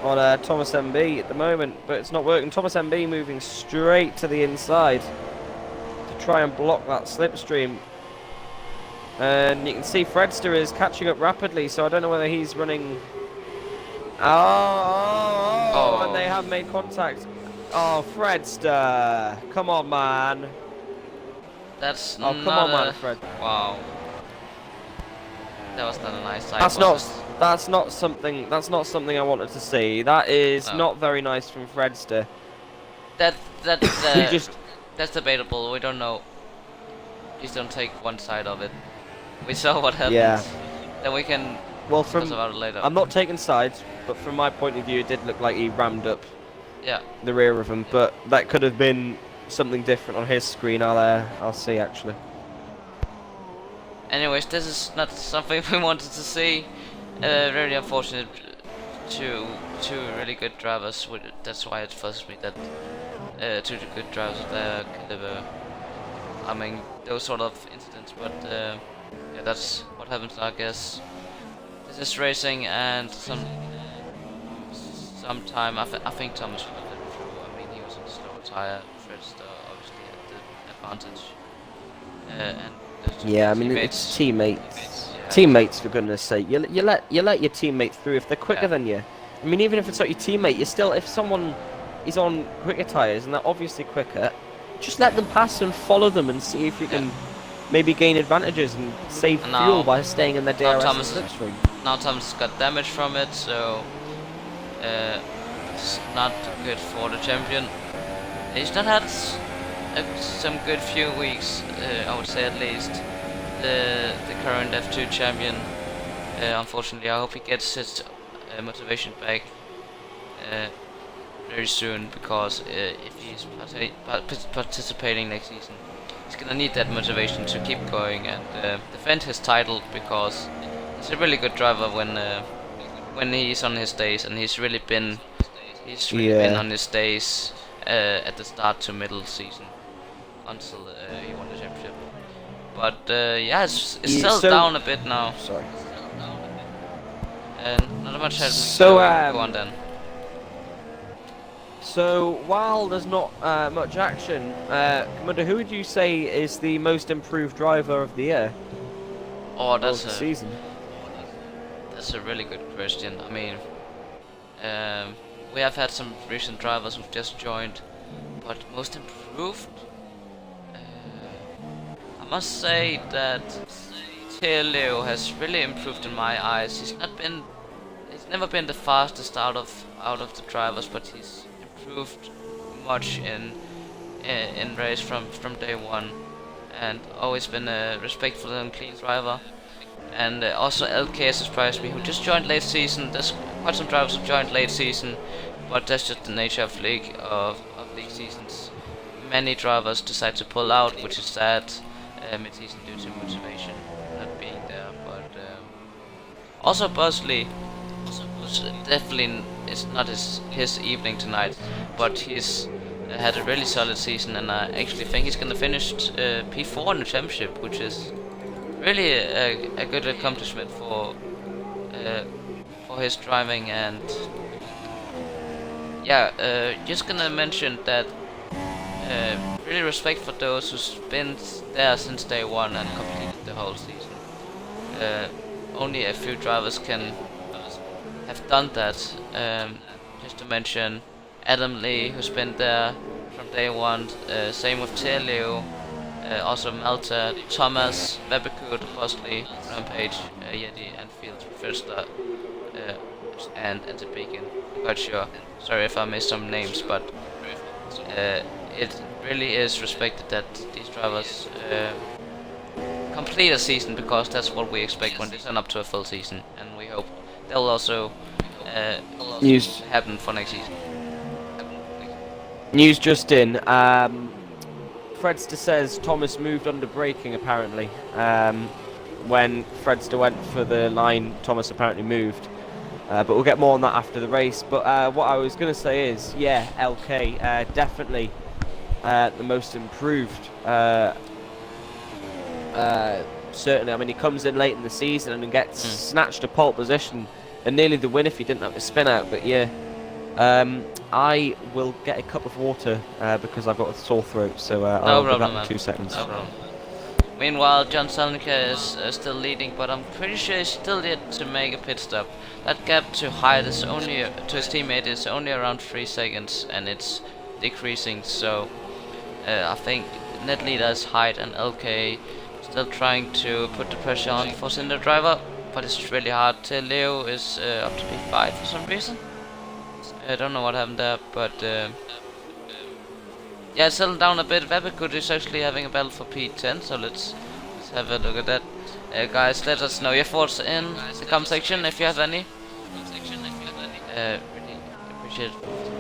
on Thomas MB at the moment, but it's not working. Thomas MB moving straight to the inside to try and block that slipstream. And you can see Fredster is catching up rapidly, so I don't know whether he's running. Oh, and they have made contact. Oh, Fredster, come on, man. That's come on, man, Fred. Wow, that was not a nice side. That's not something I wanted to see. That is not very nice from Fredster. That's debatable. We don't know. Please don't take one side of it. We saw what happened. Yeah. Then we can discuss about it later. I'm not taking sides, but from my point of view, it did look like he rammed up the rear of him. But that could have been something different on his screen. I'll see actually. Anyways, this is not something we wanted to see. Very unfortunate. Two really good drivers. That's why it frustrates me that two good drivers of their caliber. I mean, those sort of incidents, but. Yeah, that's what happens, I guess. This is racing, and sometime I think Thomas will let it through. I mean, he was on the slower tire. Fredster obviously had the advantage. And yeah, I mean it's teammates. Yeah. Teammates, for goodness' sake. You let your teammate through if they're quicker than you. I mean, even if it's not your teammate, you still, if someone is on quicker tires and they're obviously quicker, just let them pass and follow them and see if you can. Maybe gain advantages and save fuel by staying in the DRS slipstream. Now Thomas got damage from it, so it's not good for the champion. He's not had some good few weeks, I would say at least. The current F2 champion. Unfortunately, I hope he gets his motivation back very soon, because if he's participating next season, he's gonna need that motivation to keep going and defend his title, because he's a really good driver when when he's on his days, and he's really been been on his days at the start to middle season until he won the championship. But yeah, it's settled down a bit now. Sorry. And not much has So go on then. So while there's not much action, Kahmundo, who would you say is the most improved driver of the year? Oh, Of that's the a season. that's a really good question. I mean, we have had some recent drivers who've just joined, but most improved, I must say that Leo has really improved in my eyes. He's never been the fastest out of the drivers, but he's improved much in race from day one, and always been a respectful and clean driver. And also LK has surprised me, who just joined late season. There's quite some drivers who joined late season, but that's just the nature of league seasons. Many drivers decide to pull out, which is sad mid-season due to motivation not being there. But also Bosley, definitely it's not his evening tonight, but he's had a really solid season, and I actually think he's gonna finish P4 in the championship, which is really a good accomplishment for his driving. And yeah, just gonna mention that really respect for those who's been there since day one and completed the whole season. Only a few drivers can have done that. Just to mention Adam Lee, who's been there from day one. Same with Teleo. Also Malta, Thomas, Webekut, Bosley, Rampage, Yeti, Anfield, Firsta, and the Beacon. I'm quite sure. Sorry if I missed some names, but it really is respected that these drivers complete a season, because that's what we expect when they turn up to a full season, and we hope that will also happen for next season. News just in. Fredster says Thomas moved under braking apparently. When Fredster went for the line, Thomas apparently moved. But we'll get more on that after the race. But what I was going to say is, yeah, LK, definitely the most improved. Certainly, I mean, he comes in late in the season and gets snatched a pole position and nearly the win if he didn't have a spin out. But yeah, I will get a cup of water because I've got a sore throat, so I'll be back in 2 seconds. No problem. Meanwhile, John Salnica is still leading, but I'm pretty sure he's still yet to make a pit stop. That gap to Hyde is only to his teammate is only around 3 seconds, and it's decreasing. So I think net leader is Hyde, and LK still trying to put the pressure on for Cinder driver, but it's really hard. Leo is up to P5 for some reason. I don't know what happened there, but yeah, it's settled down a bit. Webekut is actually having a battle for P10, so let's have a look at that. Guys, let us know your thoughts in the comment section if you have any. Really appreciate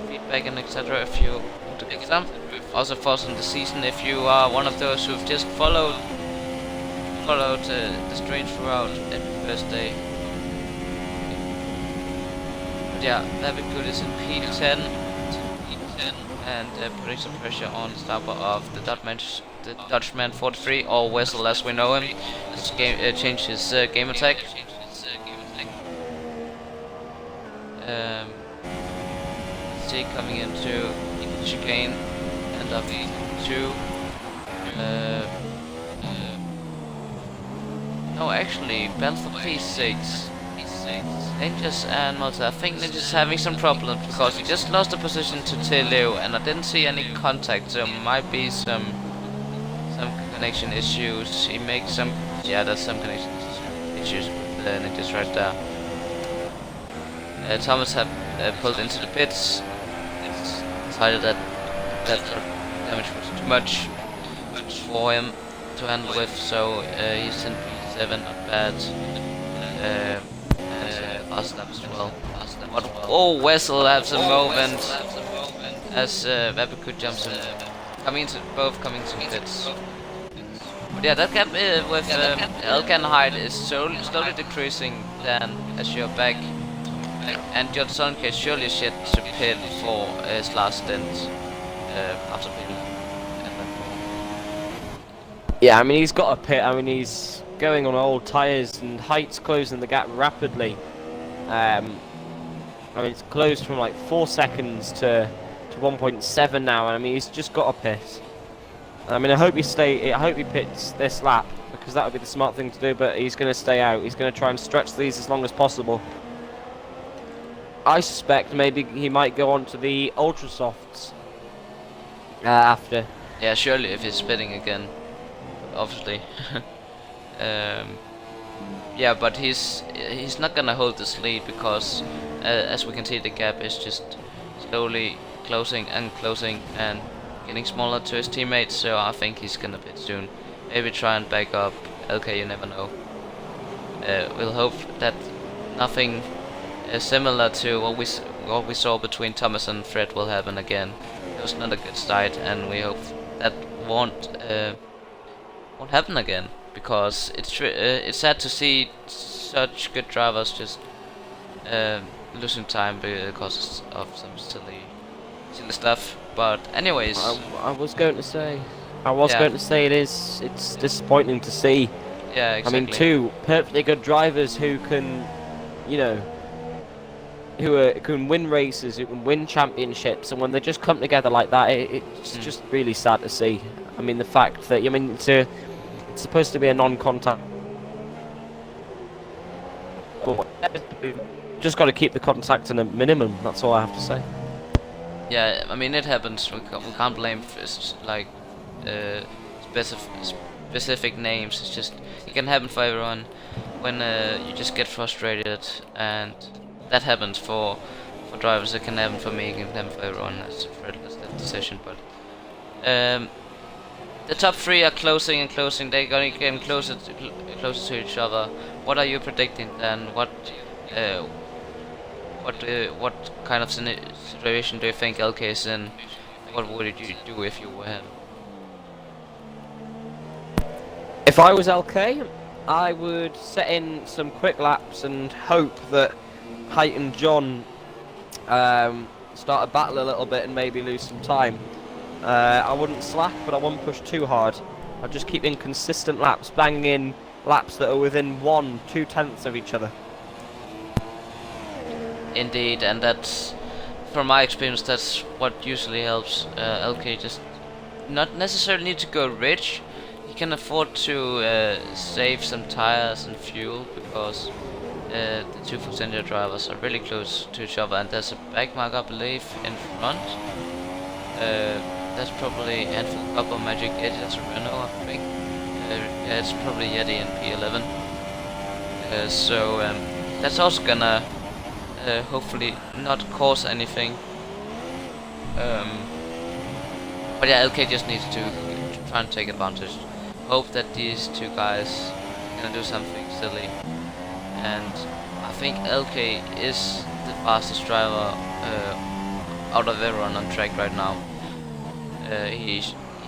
feedback and etc. if you want to give some. Also thoughts on the season if you are one of those who've just followed the stream throughout every first day. But yeah, Webekut is in P10 and putting some pressure on the starter of the Dutchman 43, or Wessel as we know him. Let's change his game attack. See, coming into chicane and up 2. No, actually, battle for P6. Ninjas and Malta. I think Ninja's having some problems because he just lost the position to Teleo, and I didn't see any contact, so might be some connection issues. He makes some, yeah, there's some connection issues with the Ninjas right there. Thomas have pulled into the pits. It's decided that damage was too much for him to handle with, so he's in P7, not bad. Fast laps as well. But oh, Wessel has a moment as Webekut jumps in, both coming to pits. But yeah, that gap with Elk and Hyde is slowly decreasing then as you're back And John Sonke surely should to pit for his last stint after pitting at that point. Yeah, I mean, he's got a pit. I mean, he's going on old tyres, and Height's closing the gap rapidly. I mean, it's closed from like 4 seconds to 1.7 now, and I mean, he's just got a pit. I mean, I hope he pits this lap, because that would be the smart thing to do, but he's going to stay out. He's going to try and stretch these as long as possible. I suspect maybe he might go on to the ultra softs after. Yeah, surely if he's spitting again, obviously. Yeah, but he's not gonna hold this lead because, as we can see, the gap is just slowly closing and getting smaller to his teammates. So I think he's gonna pit soon. Maybe try and back up. Okay, you never know. We'll hope that nothing similar to what we saw between Thomas and Fred will happen again. It was not a good start, and we hope that won't happen again, because it's sad to see such good drivers just losing time because of some silly stuff. But anyways, I was going to say it's disappointing to see. Yeah, exactly. I mean, two perfectly good drivers who can, who can win races, who can win championships, and when they just come together like that, it's just really sad to see. I mean, the fact that it's supposed to be a non-contact, but just got to keep the contact in a minimum. That's all I have to say. Yeah, I mean, it happens. We can't blame specific names. It's just, it can happen for everyone when you just get frustrated, and that happens for drivers. It can happen for me. It can happen for everyone. That's that decision. But the top three are closing and closing. They're going to get closer to each other. What are you predicting then? What kind of situation do you think LK is in? What would you do if you were him? If I was LK, I would set in some quick laps and hope that Height and John start a battle a little bit and maybe lose some time. I wouldn't slack, but I wouldn't push too hard. I'd just keep in consistent laps, banging in laps that are within 1-2 tenths of each other. Indeed, and that's, from my experience, that's what usually helps. LK just not necessarily need to go rich. He can afford to save some tires and fuel, because the two Forcendia drivers are really close to each other, and there's a back mark, I believe, in front. That's probably Handful Cup or Magic Yeti. That's a Renault, I think. Yeah, it's probably Yeti in P11. So that's also gonna hopefully not cause anything. But yeah, LK just needs to try and take advantage. Hope that these two guys are gonna do something silly. And I think LK is the fastest driver out of everyone on track right now. He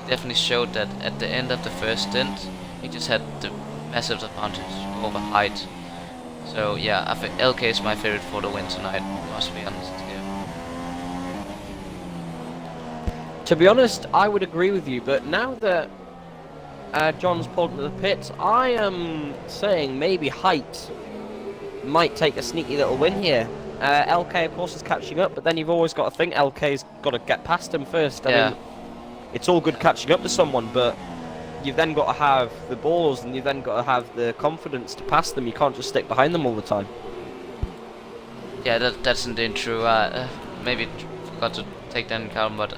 definitely showed that at the end of the first stint. He just had the massive advantage over height. So yeah, I think LK is my favorite for the win tonight, must be honest here. To be honest, I would agree with you, but now that John's pulled into the pits, I am saying maybe Height might take a sneaky little win here. LK, of course, is catching up, but then you've always got to think LK's got to get past him first. I mean, it's all good catching up to someone, but you've then got to have the balls, and you've then got to have the confidence to pass them. You can't just stick behind them all the time. Yeah, that's indeed true. Maybe forgot to take that into account, but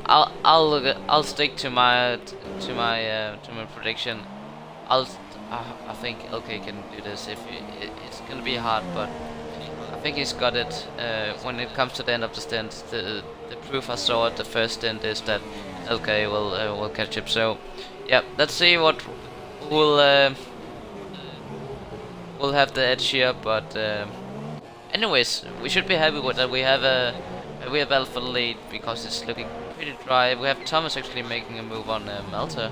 I'll stick to my prediction. I think LK can do this. It's gonna be hard, but I think he's got it. When it comes to the end of the stint, the proof I saw at the first stint is that LK will catch up. So yeah, let's see what will have the edge here. But anyways, we should be happy with that. We have Alpha lead because it's looking pretty dry. We have Thomas actually making a move on Malta,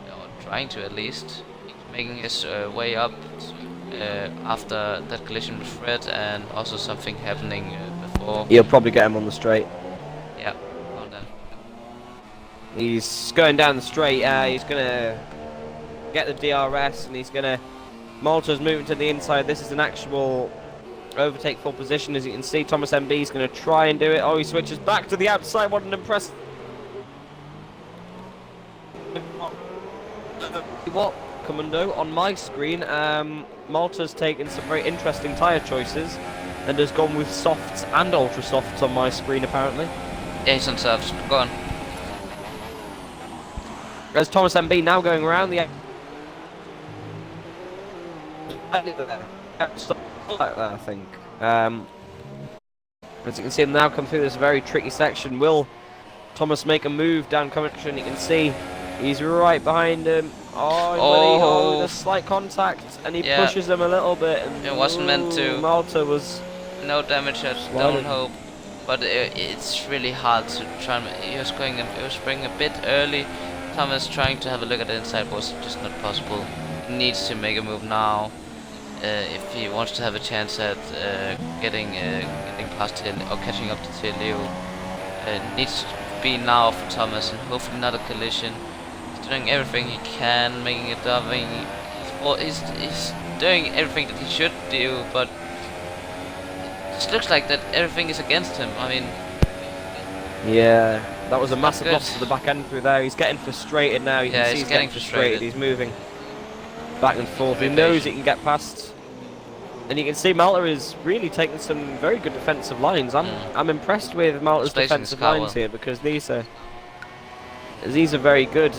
or trying to at least, making his way up after that collision with Fred, and also something happening before. You'll probably get him on the straight. Yeah, on then. He's going down the straight. He's gonna get the DRS, and he's gonna. Malta's moving to the inside. This is an actual overtake full position, as you can see. Thomas MB is going to try and do it. Oh, he switches back to the outside. What an impressive. What, Kahmundo, on my screen, Malta's taken some very interesting tyre choices and has gone with softs and ultra softs on my screen, apparently. Yeah, he's on softs. Go on. There's Thomas MB now going around the. I think. As you can see him now come through this very tricky section. Will Thomas make a move down Commentators? You can see he's right behind him. Oh, there's slight contact, and he pushes him a little bit. And it wasn't meant to. Malta was no damage at Don't Hope, but it's really hard to try. He was spraying a bit early. Thomas trying to have a look at the inside was just not possible. He needs to make a move now. If he wants to have a chance at getting past him or catching up to Teleo, needs to be now for Thomas, and hopefully not a collision. He's doing everything he can, making it up. He's doing everything that he should do, but it just looks like that everything is against him. I mean, yeah, that was a massive loss to the back end through there. He's getting frustrated now. You can see he's getting frustrated. He's moving back and forth. He knows he can get past, and you can see Malta is really taking some very good defensive lines. I'm impressed with Malta's defensive lines here, because these are very good.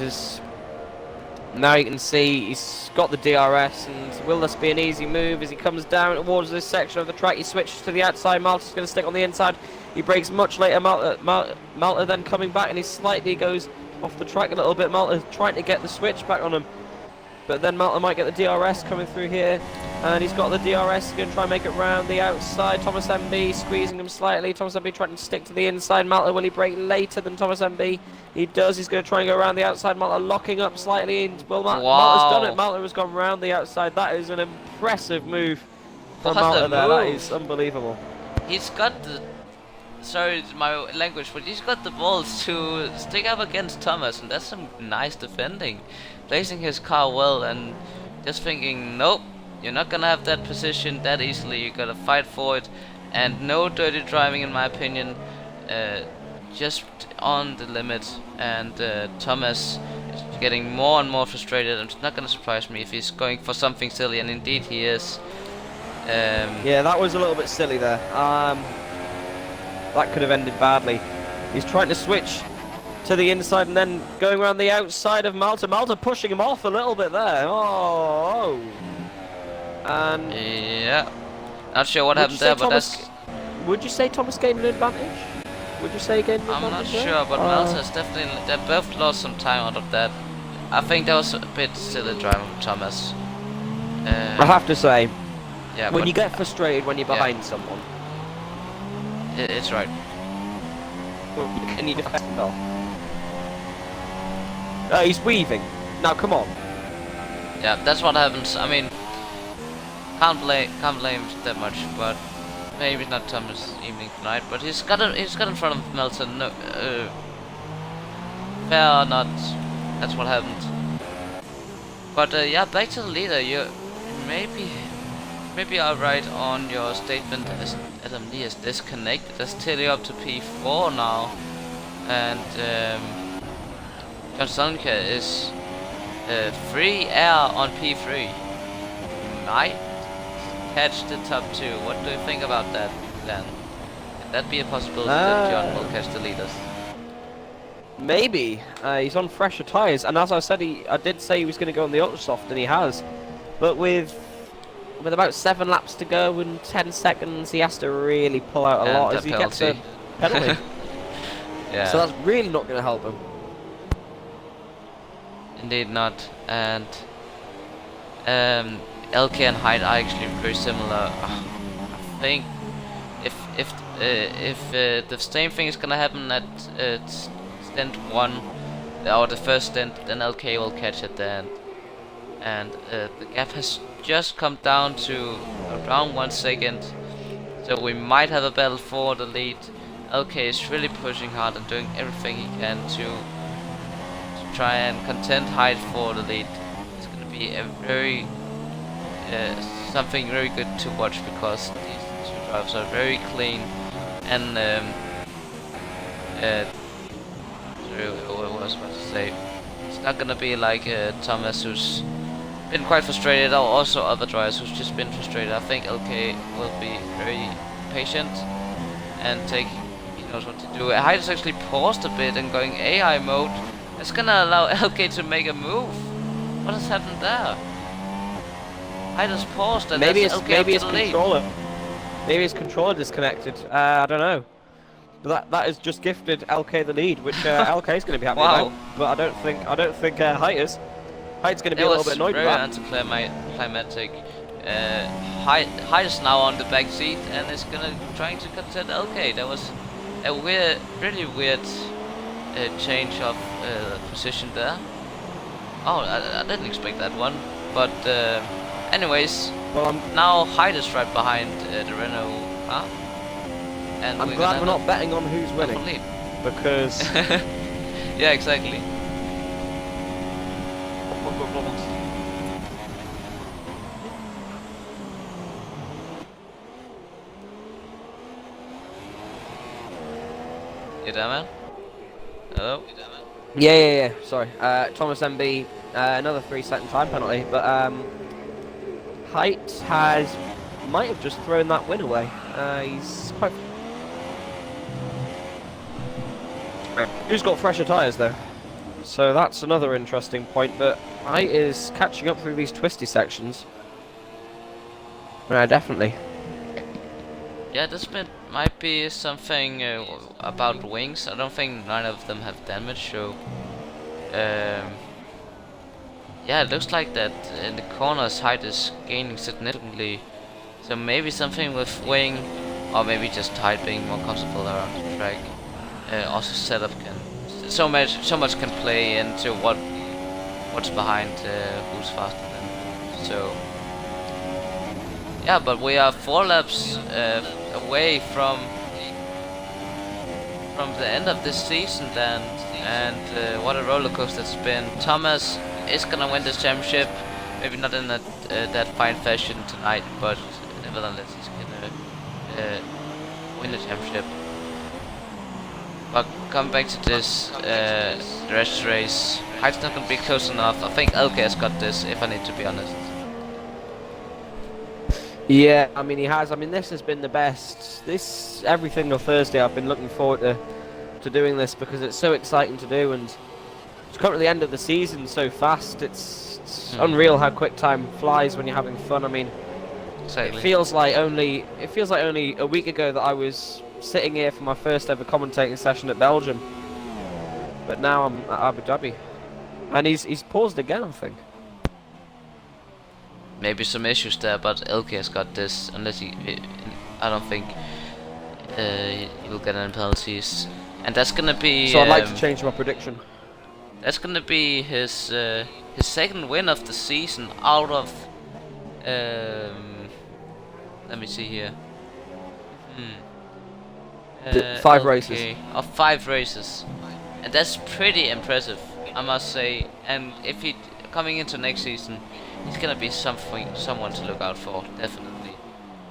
Now you can see he's got the DRS, and will this be an easy move as he comes down towards this section of the track? He switches to the outside. Malta's going to stick on the inside. He breaks much later. Malta then coming back, and he slightly goes off the track a little bit. Malta trying to get the switch back on him, but then Malta might get the DRS coming through here, and he's got the DRS. He's going to try and make it round the outside. Thomas MB squeezing him slightly. Thomas MB trying to stick to the inside. Malta, will he break later than Thomas MB? He does. He's going to try and go around the outside. Malta locking up slightly. Well, Malta's done it. Malta has gone round the outside. That is an impressive move from Malta there. That is unbelievable. He's got the... Sorry, my language, but he's got the balls to stick up against Thomas, and that's some nice defending. Placing his car well and just thinking, nope, you're not gonna have that position that easily. You gotta fight for it, and no dirty driving, in my opinion. Just on the limit, and Thomas is getting more and more frustrated. It's not gonna surprise me if he's going for something silly, and indeed he is. Yeah, that was a little bit silly there. That could have ended badly. He's trying to switch to the inside and then going around the outside of Malta. Malta pushing him off a little bit there. Oh. And yeah, not sure what happened there, but that's... Would you say Thomas gained an advantage? Would you say he gained an advantage? I'm not sure, but Malta's definitely... They both lost some time out of that. I think that was a bit silly driving from Thomas. I have to say, yeah, when you get frustrated when you're behind someone, it's right. And you defend off. He's weaving. Now come on. Yeah, that's what happens. I mean, can't blame that much, but maybe not Thomas evening tonight. But he's got in front of Melton. No, fair or not, that's what happened. But yeah, back to the leader. You maybe are right on your statement as Adam Lee is disconnected. That's Tilly up to P4 now, and John Sonke is free air on P3. Might catch the top two. What do you think about that, Dan? Could that be a possibility that John will catch the leaders? Maybe. He's on fresher tyres, and as I said, I did say he was going to go on the ultra soft, and he has. But with about 7 laps to go and 10 seconds, he has to really pull out a lot as he gets a penalty. Yeah. So that's really not going to help him. Indeed not. And LK and Hyde are actually very similar. I think if the same thing is gonna happen at stint 1 or the first stint, then LK will catch at the end. and the gap has just come down to around 1 second, so we might have a battle for the lead. LK is really pushing hard and doing everything he can to try and contend Hyde for the lead. It's going to be a very something very good to watch, because these two drivers are very clean and sorry, what was I about to say? It's not gonna be like Thomas, who's been quite frustrated, or also other drivers who's just been frustrated. I think LK will be very patient and he knows what to do. Hyde is actually paused a bit and going AI mode. It's gonna allow LK to make a move. What has happened there? Hyde has paused and maybe that's it's LK maybe up his to the lead. controller. Maybe his controller disconnected. I don't know. But that is just gifted LK the lead, which LK is going to be happy Wow. about. But I don't think Height is. Height's going to be It a little was bit annoyed with very that. anticlimactic. Hyde is now on the back seat and is trying to contend LK. That was a really weird change of position there. Oh, I didn't expect that one. But anyways, Well, now Hyde is right behind the Renault car. And I'm glad we're not betting on who's winning, lead. because Yeah, exactly. You there, man? Hello? yeah. Sorry, Thomas MB, another 3-second time penalty, but Height might have just thrown that win away. He's quite. Who's got fresher tyres though? So that's another interesting point. But Height is catching up through these twisty sections. Definitely. Yeah, this might be something about wings. I don't think none of them have damage, so yeah, it looks like that in the corners Height is gaining significantly. So maybe something with wing, or maybe just Height being more comfortable around the track. Also setup so much can play into what's behind who's faster than who. So yeah, but we are 4 laps away from the end of this season then, and what a roller coaster it's been. Thomas is gonna win this championship, maybe not in that fine fashion tonight, but nevertheless he's gonna win the championship. But coming back to this rest race, Height's not gonna be close enough. I think LK has got this, if I need to be honest. Yeah, I mean he has. I mean this has been the best. Every single Thursday I've been looking forward to doing this, because it's so exciting to do, and it's come to the end of the season so fast. It's unreal how quick time flies when you're having fun. I mean, Exactly. it feels like only a week ago that I was sitting here for my first ever commentating session at Belgium, but now I'm at Abu Dhabi, and he's paused again, I think. Maybe some issues there, but LK has got this. Unless I don't think he will get any penalties, and that's gonna be. So I'd like to change my prediction. That's gonna be his second win of the season out of. Let me see here. 5 races. Of 5 races, and that's pretty impressive, I must say. And if he coming into next season, he's gonna be someone to look out for, definitely.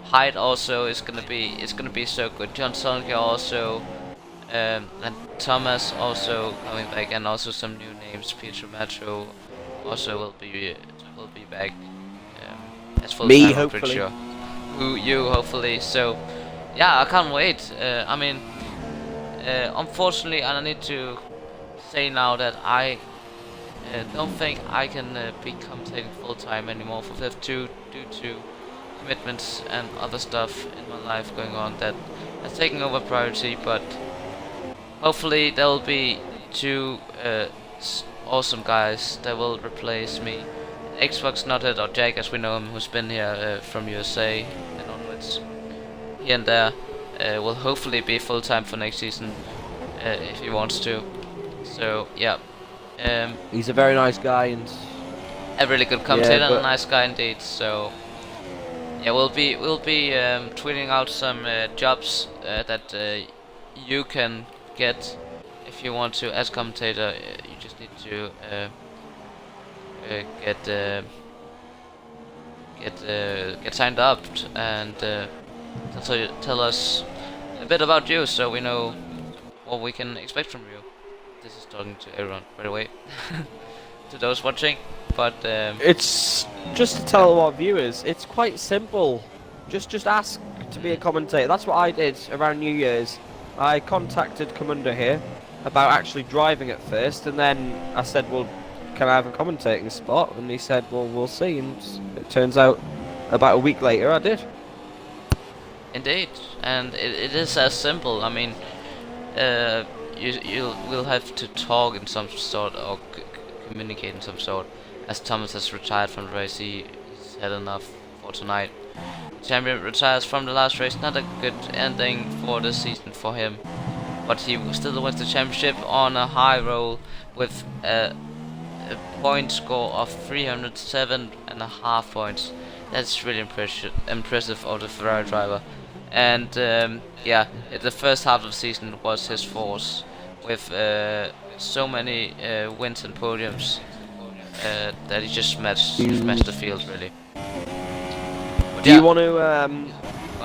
Hyde also is gonna be so good. John Solskjaer also, and Thomas also coming back, and also some new names. Pietro Macho also will be back. As full Me, time, I'm pretty hopefully. sure. You hopefully. So yeah, I can't wait. I mean, unfortunately, I need to say now that I don't think I can be commentating full time anymore for F2 due to commitments and other stuff in my life going on that are taking over priority. But hopefully there will be 2 awesome guys that will replace me. Xbox Nuthead, or Jack as we know him, who's been here from USA and onwards, here and there, will hopefully be full time for next season if he wants to. So yeah. He's a very nice guy, and a really good commentator and a but nice guy indeed. So yeah, we'll be tweeting out some jobs that you can get if you want to as commentator. You just need to get signed up and tell us a bit about you, so we know what we can expect from you. This is talking to everyone, by the way, to those watching. But it's just to tell our viewers, it's quite simple. Just ask to be a commentator. That's what I did around New Year's. I contacted Kahmundo here about actually driving at first, and then I said, well, can I have a commentating spot? And he said, well, we'll see. And it turns out about a week later I did. indeed, and it is as simple. I mean, you will have to talk in some sort or communicate in some sort. As Thomas has retired from the race, he's had enough for tonight. Champion retires from the last race, not a good ending for the season for him, but he still wins the championship on a high roll with a point score of 307.5 points. That's really impressive of the Ferrari driver. And yeah, the first half of the season was his force, with so many wins and podiums that he just smashed the field really. But Do yeah, you want to?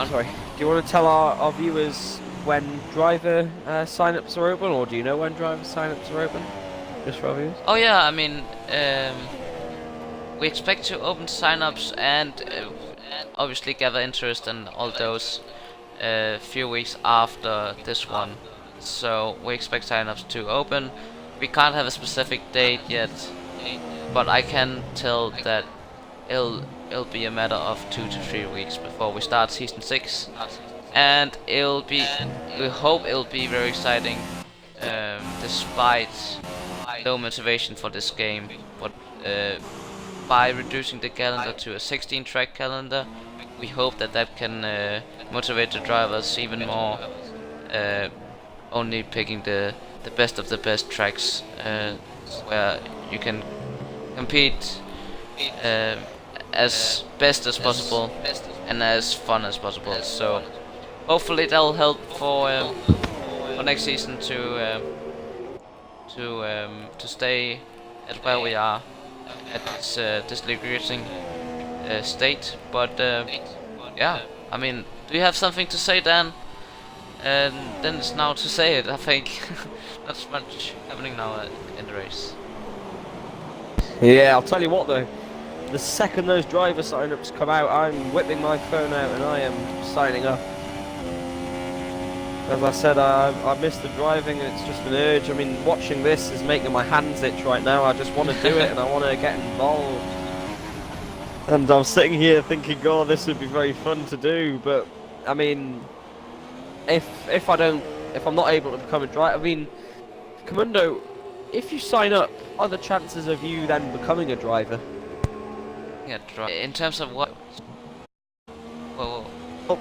Sorry. Do you want to tell our viewers when driver sign-ups are open, or do you know when driver sign-ups are open? Just for our viewers. oh yeah, I mean, we expect to open sign-ups and obviously gather interest in all those few weeks after this one. So we expect sign-ups to open. We can't have a specific date yet, but I can tell that it'll be a matter of 2 to 3 weeks before we start season 6, and we hope it'll be very exciting, despite no motivation for this game. But by reducing the calendar to a 16-track calendar, we hope that can motivate the drivers even more, only picking the best of the best tracks, where you can compete as best as possible and as fun as possible. So hopefully that'll help for next season to stay at where we are at this league-racing state. But yeah, I mean, do you have something to say, Dan? And then it's now to say it. I think not much happening now in the race. Yeah, I'll tell you what though. The second those driver sign-ups come out, I'm whipping my phone out and I am signing up. As I said, I miss the driving and it's just an urge. I mean, watching this is making my hands itch right now. I just want to do it and I want to get involved. And I'm sitting here thinking, God, this would be very fun to do. But I mean, if I'm not able to become a driver, I mean, Kahmundo, if you sign up, are the chances of you then becoming a driver? Yeah, in terms of what? Whoa. Oh,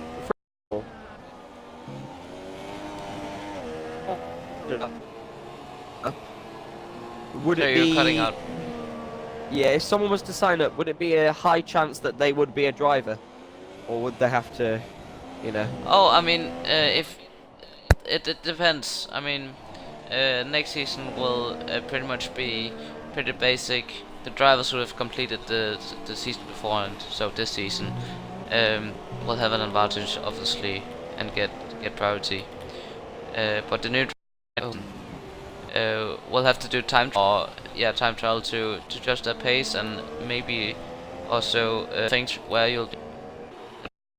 would So it you're be cutting out. Yeah, if someone was to sign up, would it be a high chance that they would be a driver, or would they have to, you know? Oh, I mean, if it depends. I mean, next season will pretty much be pretty basic. The drivers who have completed the season before, and so this season, will have an advantage, obviously, and get priority. But the new drivers will have to do time trial to judge their pace, and maybe also things where you'll be.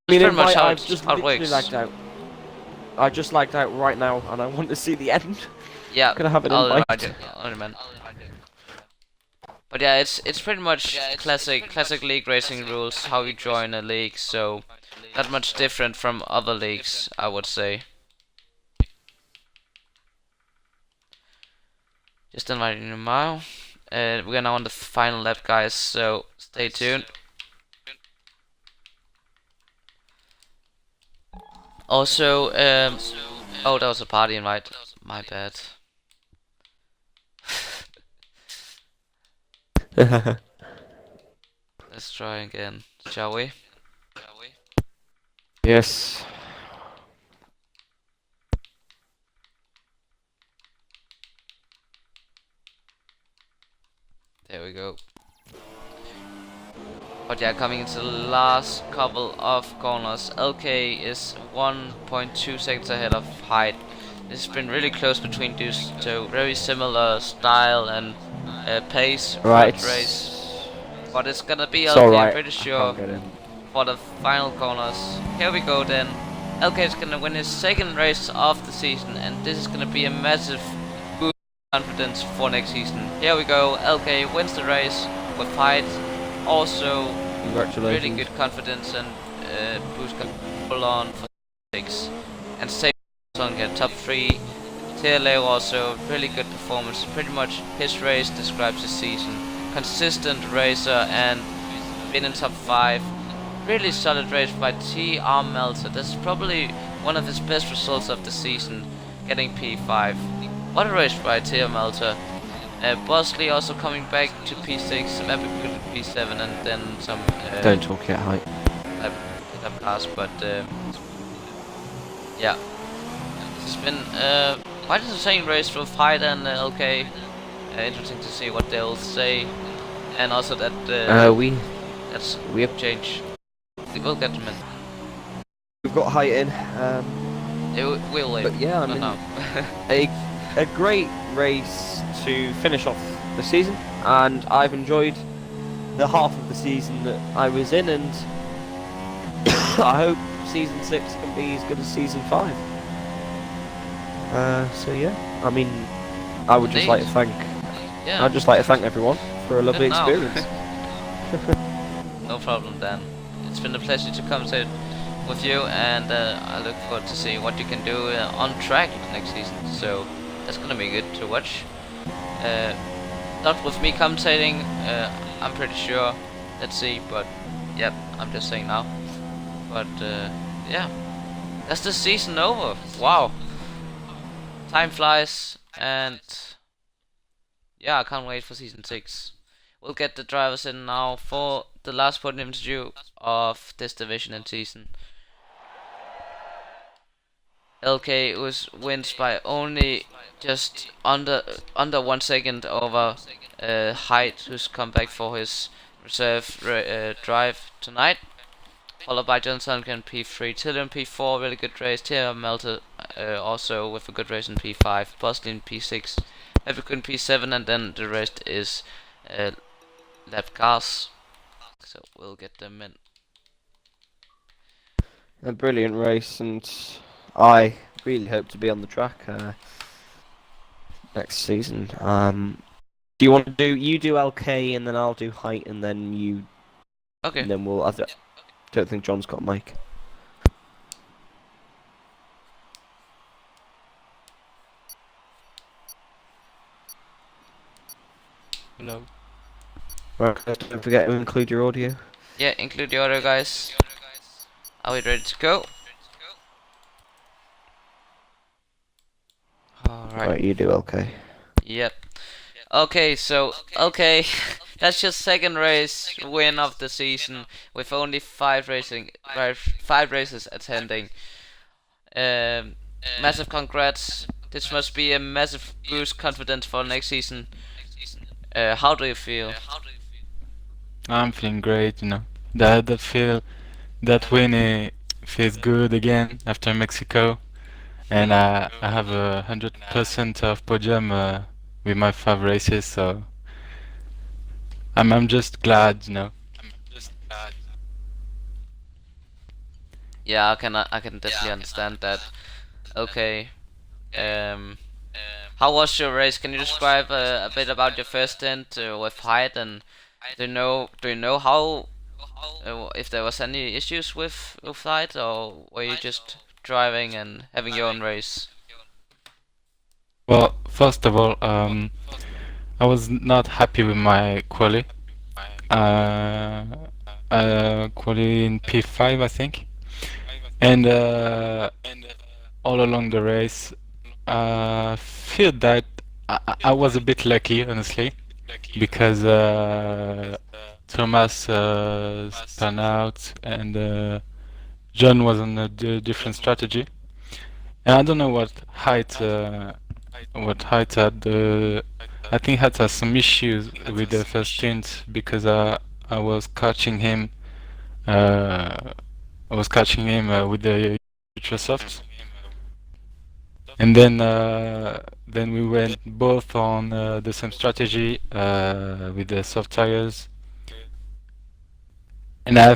I mean, pretty much how I've just literally works. lagged out. I just lagged out right now, and I want to see the end. Yeah, Can I have an I'll invite? remind you. I'll remind. But yeah, it's pretty much classic league racing rules, how you join a league, so not much different from other leagues, I would say. Just inviting you now. We're now on the final lap, guys, so stay tuned. Also, oh, that was a party invite. My bad. Let's try again, shall we? Yes. There we go. But yeah, coming into the last couple of corners, LK is 1.2 seconds ahead of Hyde. This has been really close between these two, very similar style and pace Right. front race. But it's gonna be It's LK, alright. I'm pretty sure, Get in. for the final corners. Here we go then. LK is gonna win his second race of the season, and this is gonna be a massive boost of confidence for next season. Here we go, LK wins the race with Hyde. Also, Congratulations. really good confidence and boost full on for 6. And same on get top 3. TLA also really good performance. Pretty much his race describes his season. Consistent racer and been in top 5. Really solid race by TR Melter. This is probably one of his best results of the season, getting P5. What a race by TR Melter. Bosley also coming back to P6, maybe P7, and then some Don't talk yet, height. lap cars, but yeah, this has been quite an insane race with Hyde and LK. Interesting to see what they'll say, and also that that's we have change. We'll get them in. we've got height in. We'll leave. But yeah, I mean, no. a great race to finish off the season, and I've enjoyed the half of the season that I was in, and I hope season 6 can be as good as season 5. So yeah, I mean, I would just like to thank. Yeah. I'd just like to thank everyone for a lovely Good now. experience. No problem, Dan. It's been a pleasure to commentate with you, and I look forward to see what you can do on track next season. So that's gonna be good to watch. Not with me commentating, I'm pretty sure. Let's see, but yep, I'm just saying now. But yeah, that's the season over. Wow, time flies, and yeah, I can't wait for season 6. We'll get the drivers in now for the last podium interview of this division and season. LK wins by only just under 1 second over Hyde, who's come back for his reserve drive tonight. Followed by John Sunken P3, Tillian P4, really good race. Tia Melter also with a good race in P5. Bosley in P6, Evergreen P7, and then the rest is lap cars. So we'll get them in. A brilliant race, and I really hope to be on the track next season. Do you want to do LK and then I'll do height and then you? Okay. And then we'll. I don't think John's got a mic. Hello. Right, don't forget to include your audio. Yeah, include the audio, guys. Are we ready to go? Alright. Right, you do LK. Yep. Okay, so that's your second race win of the season with only 5 races attending. Massive congrats. This must be a massive boost confidence for next season. How do you feel? I'm feeling great, you know. That win feels good again after Mexico, and I have 100% of podium with my 5 races, so I'm just glad, you know. Yeah, I can definitely understand that. Okay. How was your race? Can you describe a bit about your first stint with Hyde, and do you know how if there was any issues with Hyde, or were you just driving and having your own race? Well, first of all, I was not happy with my quali. Quali in P5, I think, and all along the race, I feel that I was a bit lucky, honestly, because Thomas spun out, and John was on a different strategy. And I don't know what height had. I think had some issues with the first stint because I was catching him. I was catching him with the ultra soft, and then we went both on the same strategy with the soft tires. And I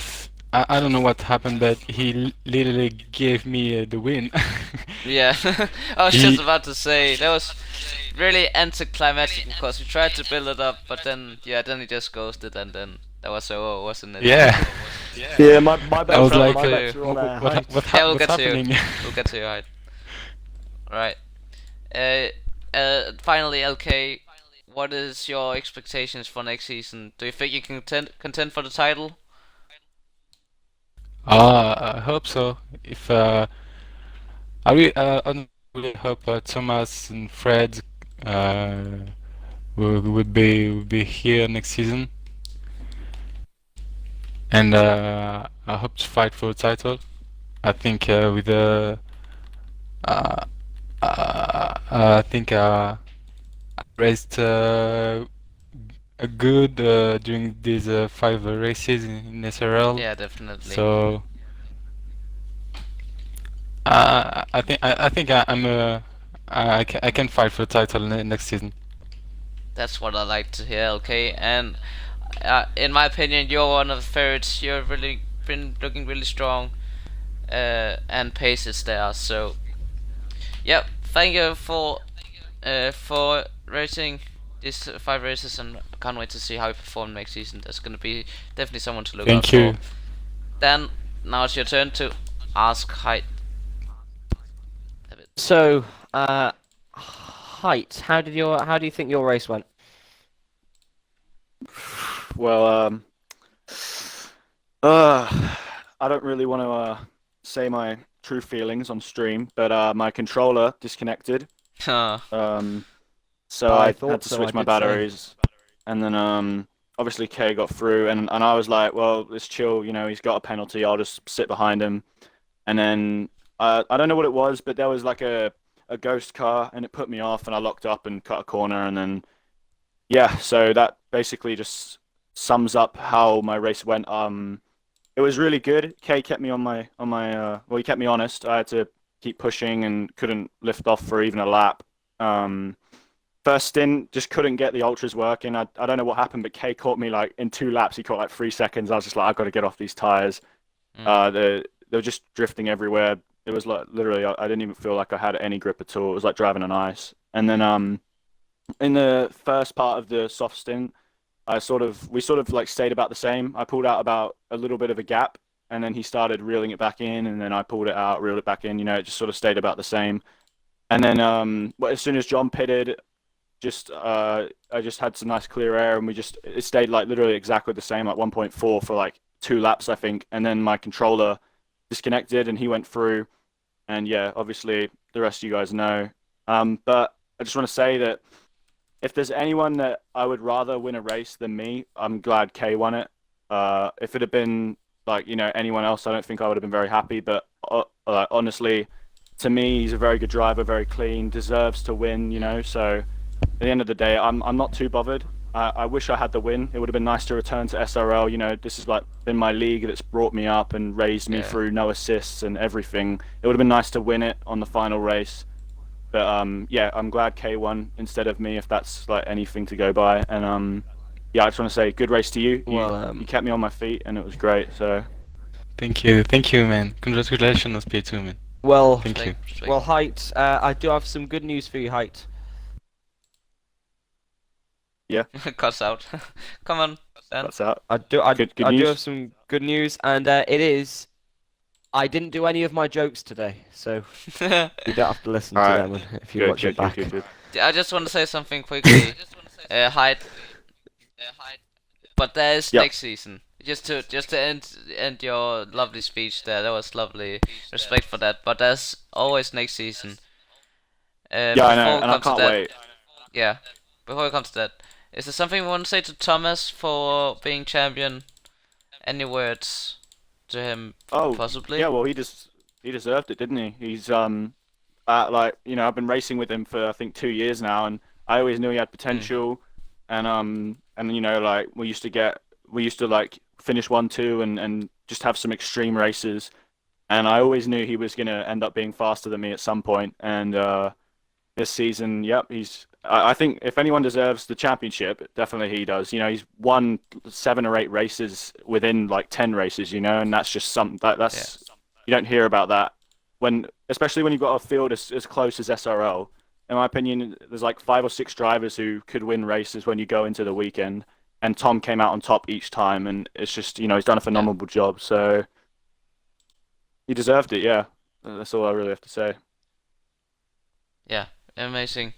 don't know what happened, but he literally gave me the win. Yeah, I was He- just about to say that was really anticlimactic because we tried to build it up, but then then he just ghosted, and then that was so, wasn't it? Yeah. Yeah, my I bets, was like, my bets uh, are on what, height. what, Yeah, we'll what's get to you. happening? We'll get to you, right? Right. Finally, LK, what is your expectations for next season? Do you think you can contend for the title? I hope so. If I really hope Thomas and Fred would be here next season, and I hope to fight for the title. I think with the I think I raced a good during these 5 races in SRL. Yeah, definitely. So I think I can fight for the title next season. That's what I like to hear, LK. And in my opinion, you're one of the favorites. You've really been looking really strong, and pace is there. So, yep. Thank you for racing these 5 races, and I can't wait to see how you perform next season. That's gonna be definitely someone to look out Thank you. for. Then now it's your turn to ask height. So, height. How do you think your race went? Well, I don't really want to say my true feelings on stream, but my controller disconnected. So I I thought had to so, switch I my did say. batteries, and then obviously Kay got through, and I was like, well, let's chill. You know, he's got a penalty. I'll just sit behind him, and then I don't know what it was, but there was like a ghost car, and it put me off, and I locked up and cut a corner, and then yeah. So that basically just sums up how my race went. It was really good. Kay kept me on my well, he kept me honest. I had to keep pushing and couldn't lift off for even a lap. First stint, just couldn't get the ultras working. I don't know what happened, but Kay caught me like in 2 laps. He caught like 3 seconds. I was just like, I've got to get off these tires. They were just drifting everywhere. It was like literally, I didn't even feel like I had any grip at all. It was like driving on ice. And then in the first part of the soft stint, we sort of like stayed about the same. I pulled out about a little bit of a gap, and then he started reeling it back in, and then I pulled it out, reeled it back in. You know, it just sort of stayed about the same. And then as soon as John pitted, I just had some nice clear air, and it stayed like literally exactly the same, like 1.4 for like 2 laps, I think. And then my controller disconnected, and he went through. And yeah, obviously the rest of you guys know. But I just want to say that if there's anyone that I would rather win a race than me, I'm glad Kay won it. If it had been like, you know, anyone else, I don't think I would have been very happy. But honestly, to me, he's a very good driver, very clean, deserves to win, you know. So at the end of the day, I'm not too bothered. I wish I had the win. It would have been nice to return to SRL. You know, this has like been my league that's brought me up and raised me through no assists and everything. It would have been nice to win it on the final race. But yeah, I'm glad Kay won instead of me, if that's like anything to go by. And yeah, I just want to say good race to you. You kept me on my feet, and it was great. So Thank you, man. Congratulations, P2, man. Well, Thank you. well, height. I do have some good news for you, height. Cuts out. Come on, Dan. that's out. I do Good do news? have some good news, and it is. I didn't do any of my jokes today, so you don't have to listen to Alright. them if you watch it back. Good. I just want to say something quickly. Height. But there is Yep. next season. Just to end your lovely speech there. That was lovely. Respect for that. But there's always next season. Yeah, I know, and I can't wait. Yeah. Before we come to that, Is there something you want to say to Thomas for being champion? Any words to him, Oh, possibly? yeah. Well, he deserved it, didn't he? He's like, you know, I've been racing with him for I think 2 years now, and I always knew he had potential. And you know, like we used to like finish 1-2 and just have some extreme races. And I always knew he was gonna end up being faster than me at some point. And this season, yep, I think if anyone deserves the championship, definitely he does. You know, he's won 7 or 8 races within like 10 races. You know, and that's just that's you don't hear about that especially when you've got a field as close as SRL. In my opinion, there's like 5 or 6 drivers who could win races when you go into the weekend, and Tom came out on top each time, and it's just, you know, he's done a phenomenal job, so he deserved it. Yeah, that's all I really have to say. Yeah, amazing.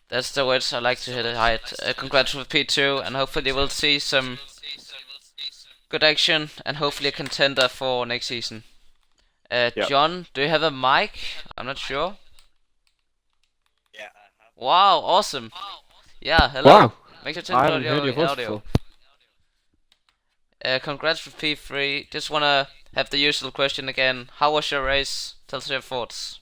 That's the words I like to hear. The height. Congrats with P2, and hopefully we'll see some good action, and hopefully a contender for next season. John, do you have a mic? I'm not sure. Yeah, I have. Wow, awesome. Yeah, hello. Wow. Make sure to I turn haven't heard your voice audio. Congrats with P3. Just wanna have the usual question again. How was your race? Tell us your thoughts.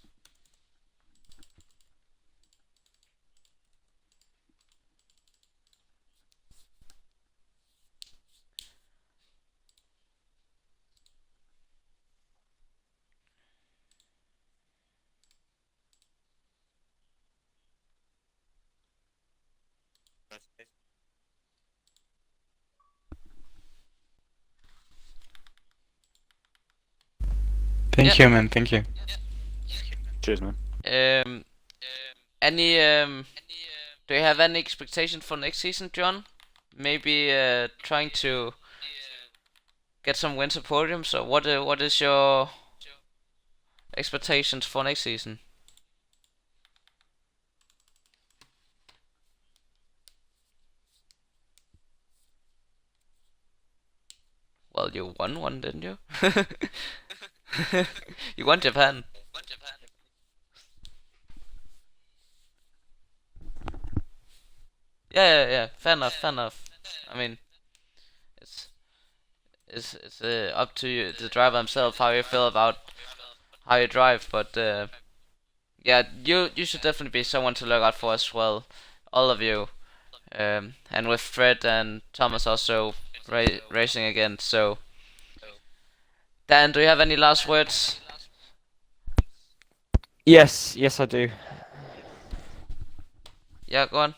Thank you, man. Thank you. Cheers, man. Any do you have any expectation for next season, John? Maybe trying to get some winter podiums, or what is your expectations for next season? Well, you won one, didn't you? You won Japan. Yeah. Fair enough. I mean, it's up to you, the driver himself, how you feel about how you drive. But yeah, you should definitely be someone to look out for as well, all of you. And with Fred and Thomas also racing again. So, Dan, do you have any last words? Yes, I do. Yeah, go on.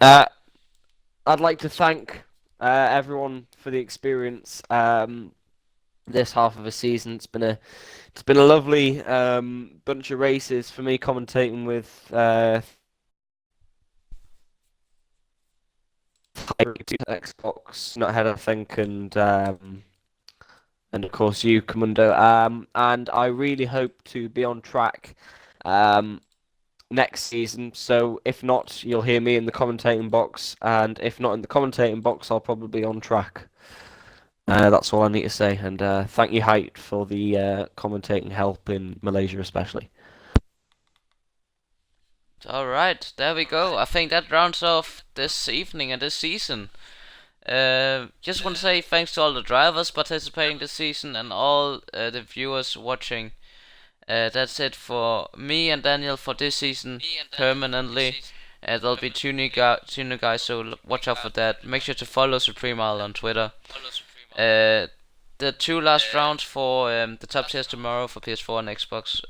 I'd like to thank everyone for the experience. This half of a season, it's been a lovely bunch of races for me commentating with Xbox Nuthead, I think, and of course you, Kahmundo. And I really hope to be on track next season. So if not, you'll hear me in the commentating box, and if not in the commentating box, I'll probably be on track. That's all I need to say. And thank you, Height, for the commentating help in Malaysia, especially. Alright, there we go. I think that rounds off this evening and this season. Just want to say thanks to all the drivers participating this season and all the viewers watching. That's it for me and Daniel for this season permanently. There'll be two new guys, so watch out for that. Make sure to follow Supreme Isle on Twitter. The 2 last rounds for the top tiers tomorrow for PS4 and Xbox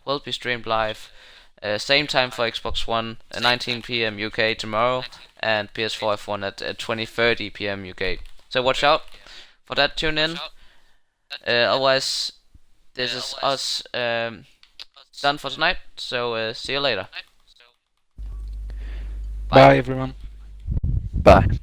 will be streamed live. Same time for Xbox One, 19 PM UK tomorrow, and PS4 F1 at 20:30 PM UK. So watch out for that. Tune in. Otherwise, this is us done for tonight. So see you later. Bye everyone. Bye.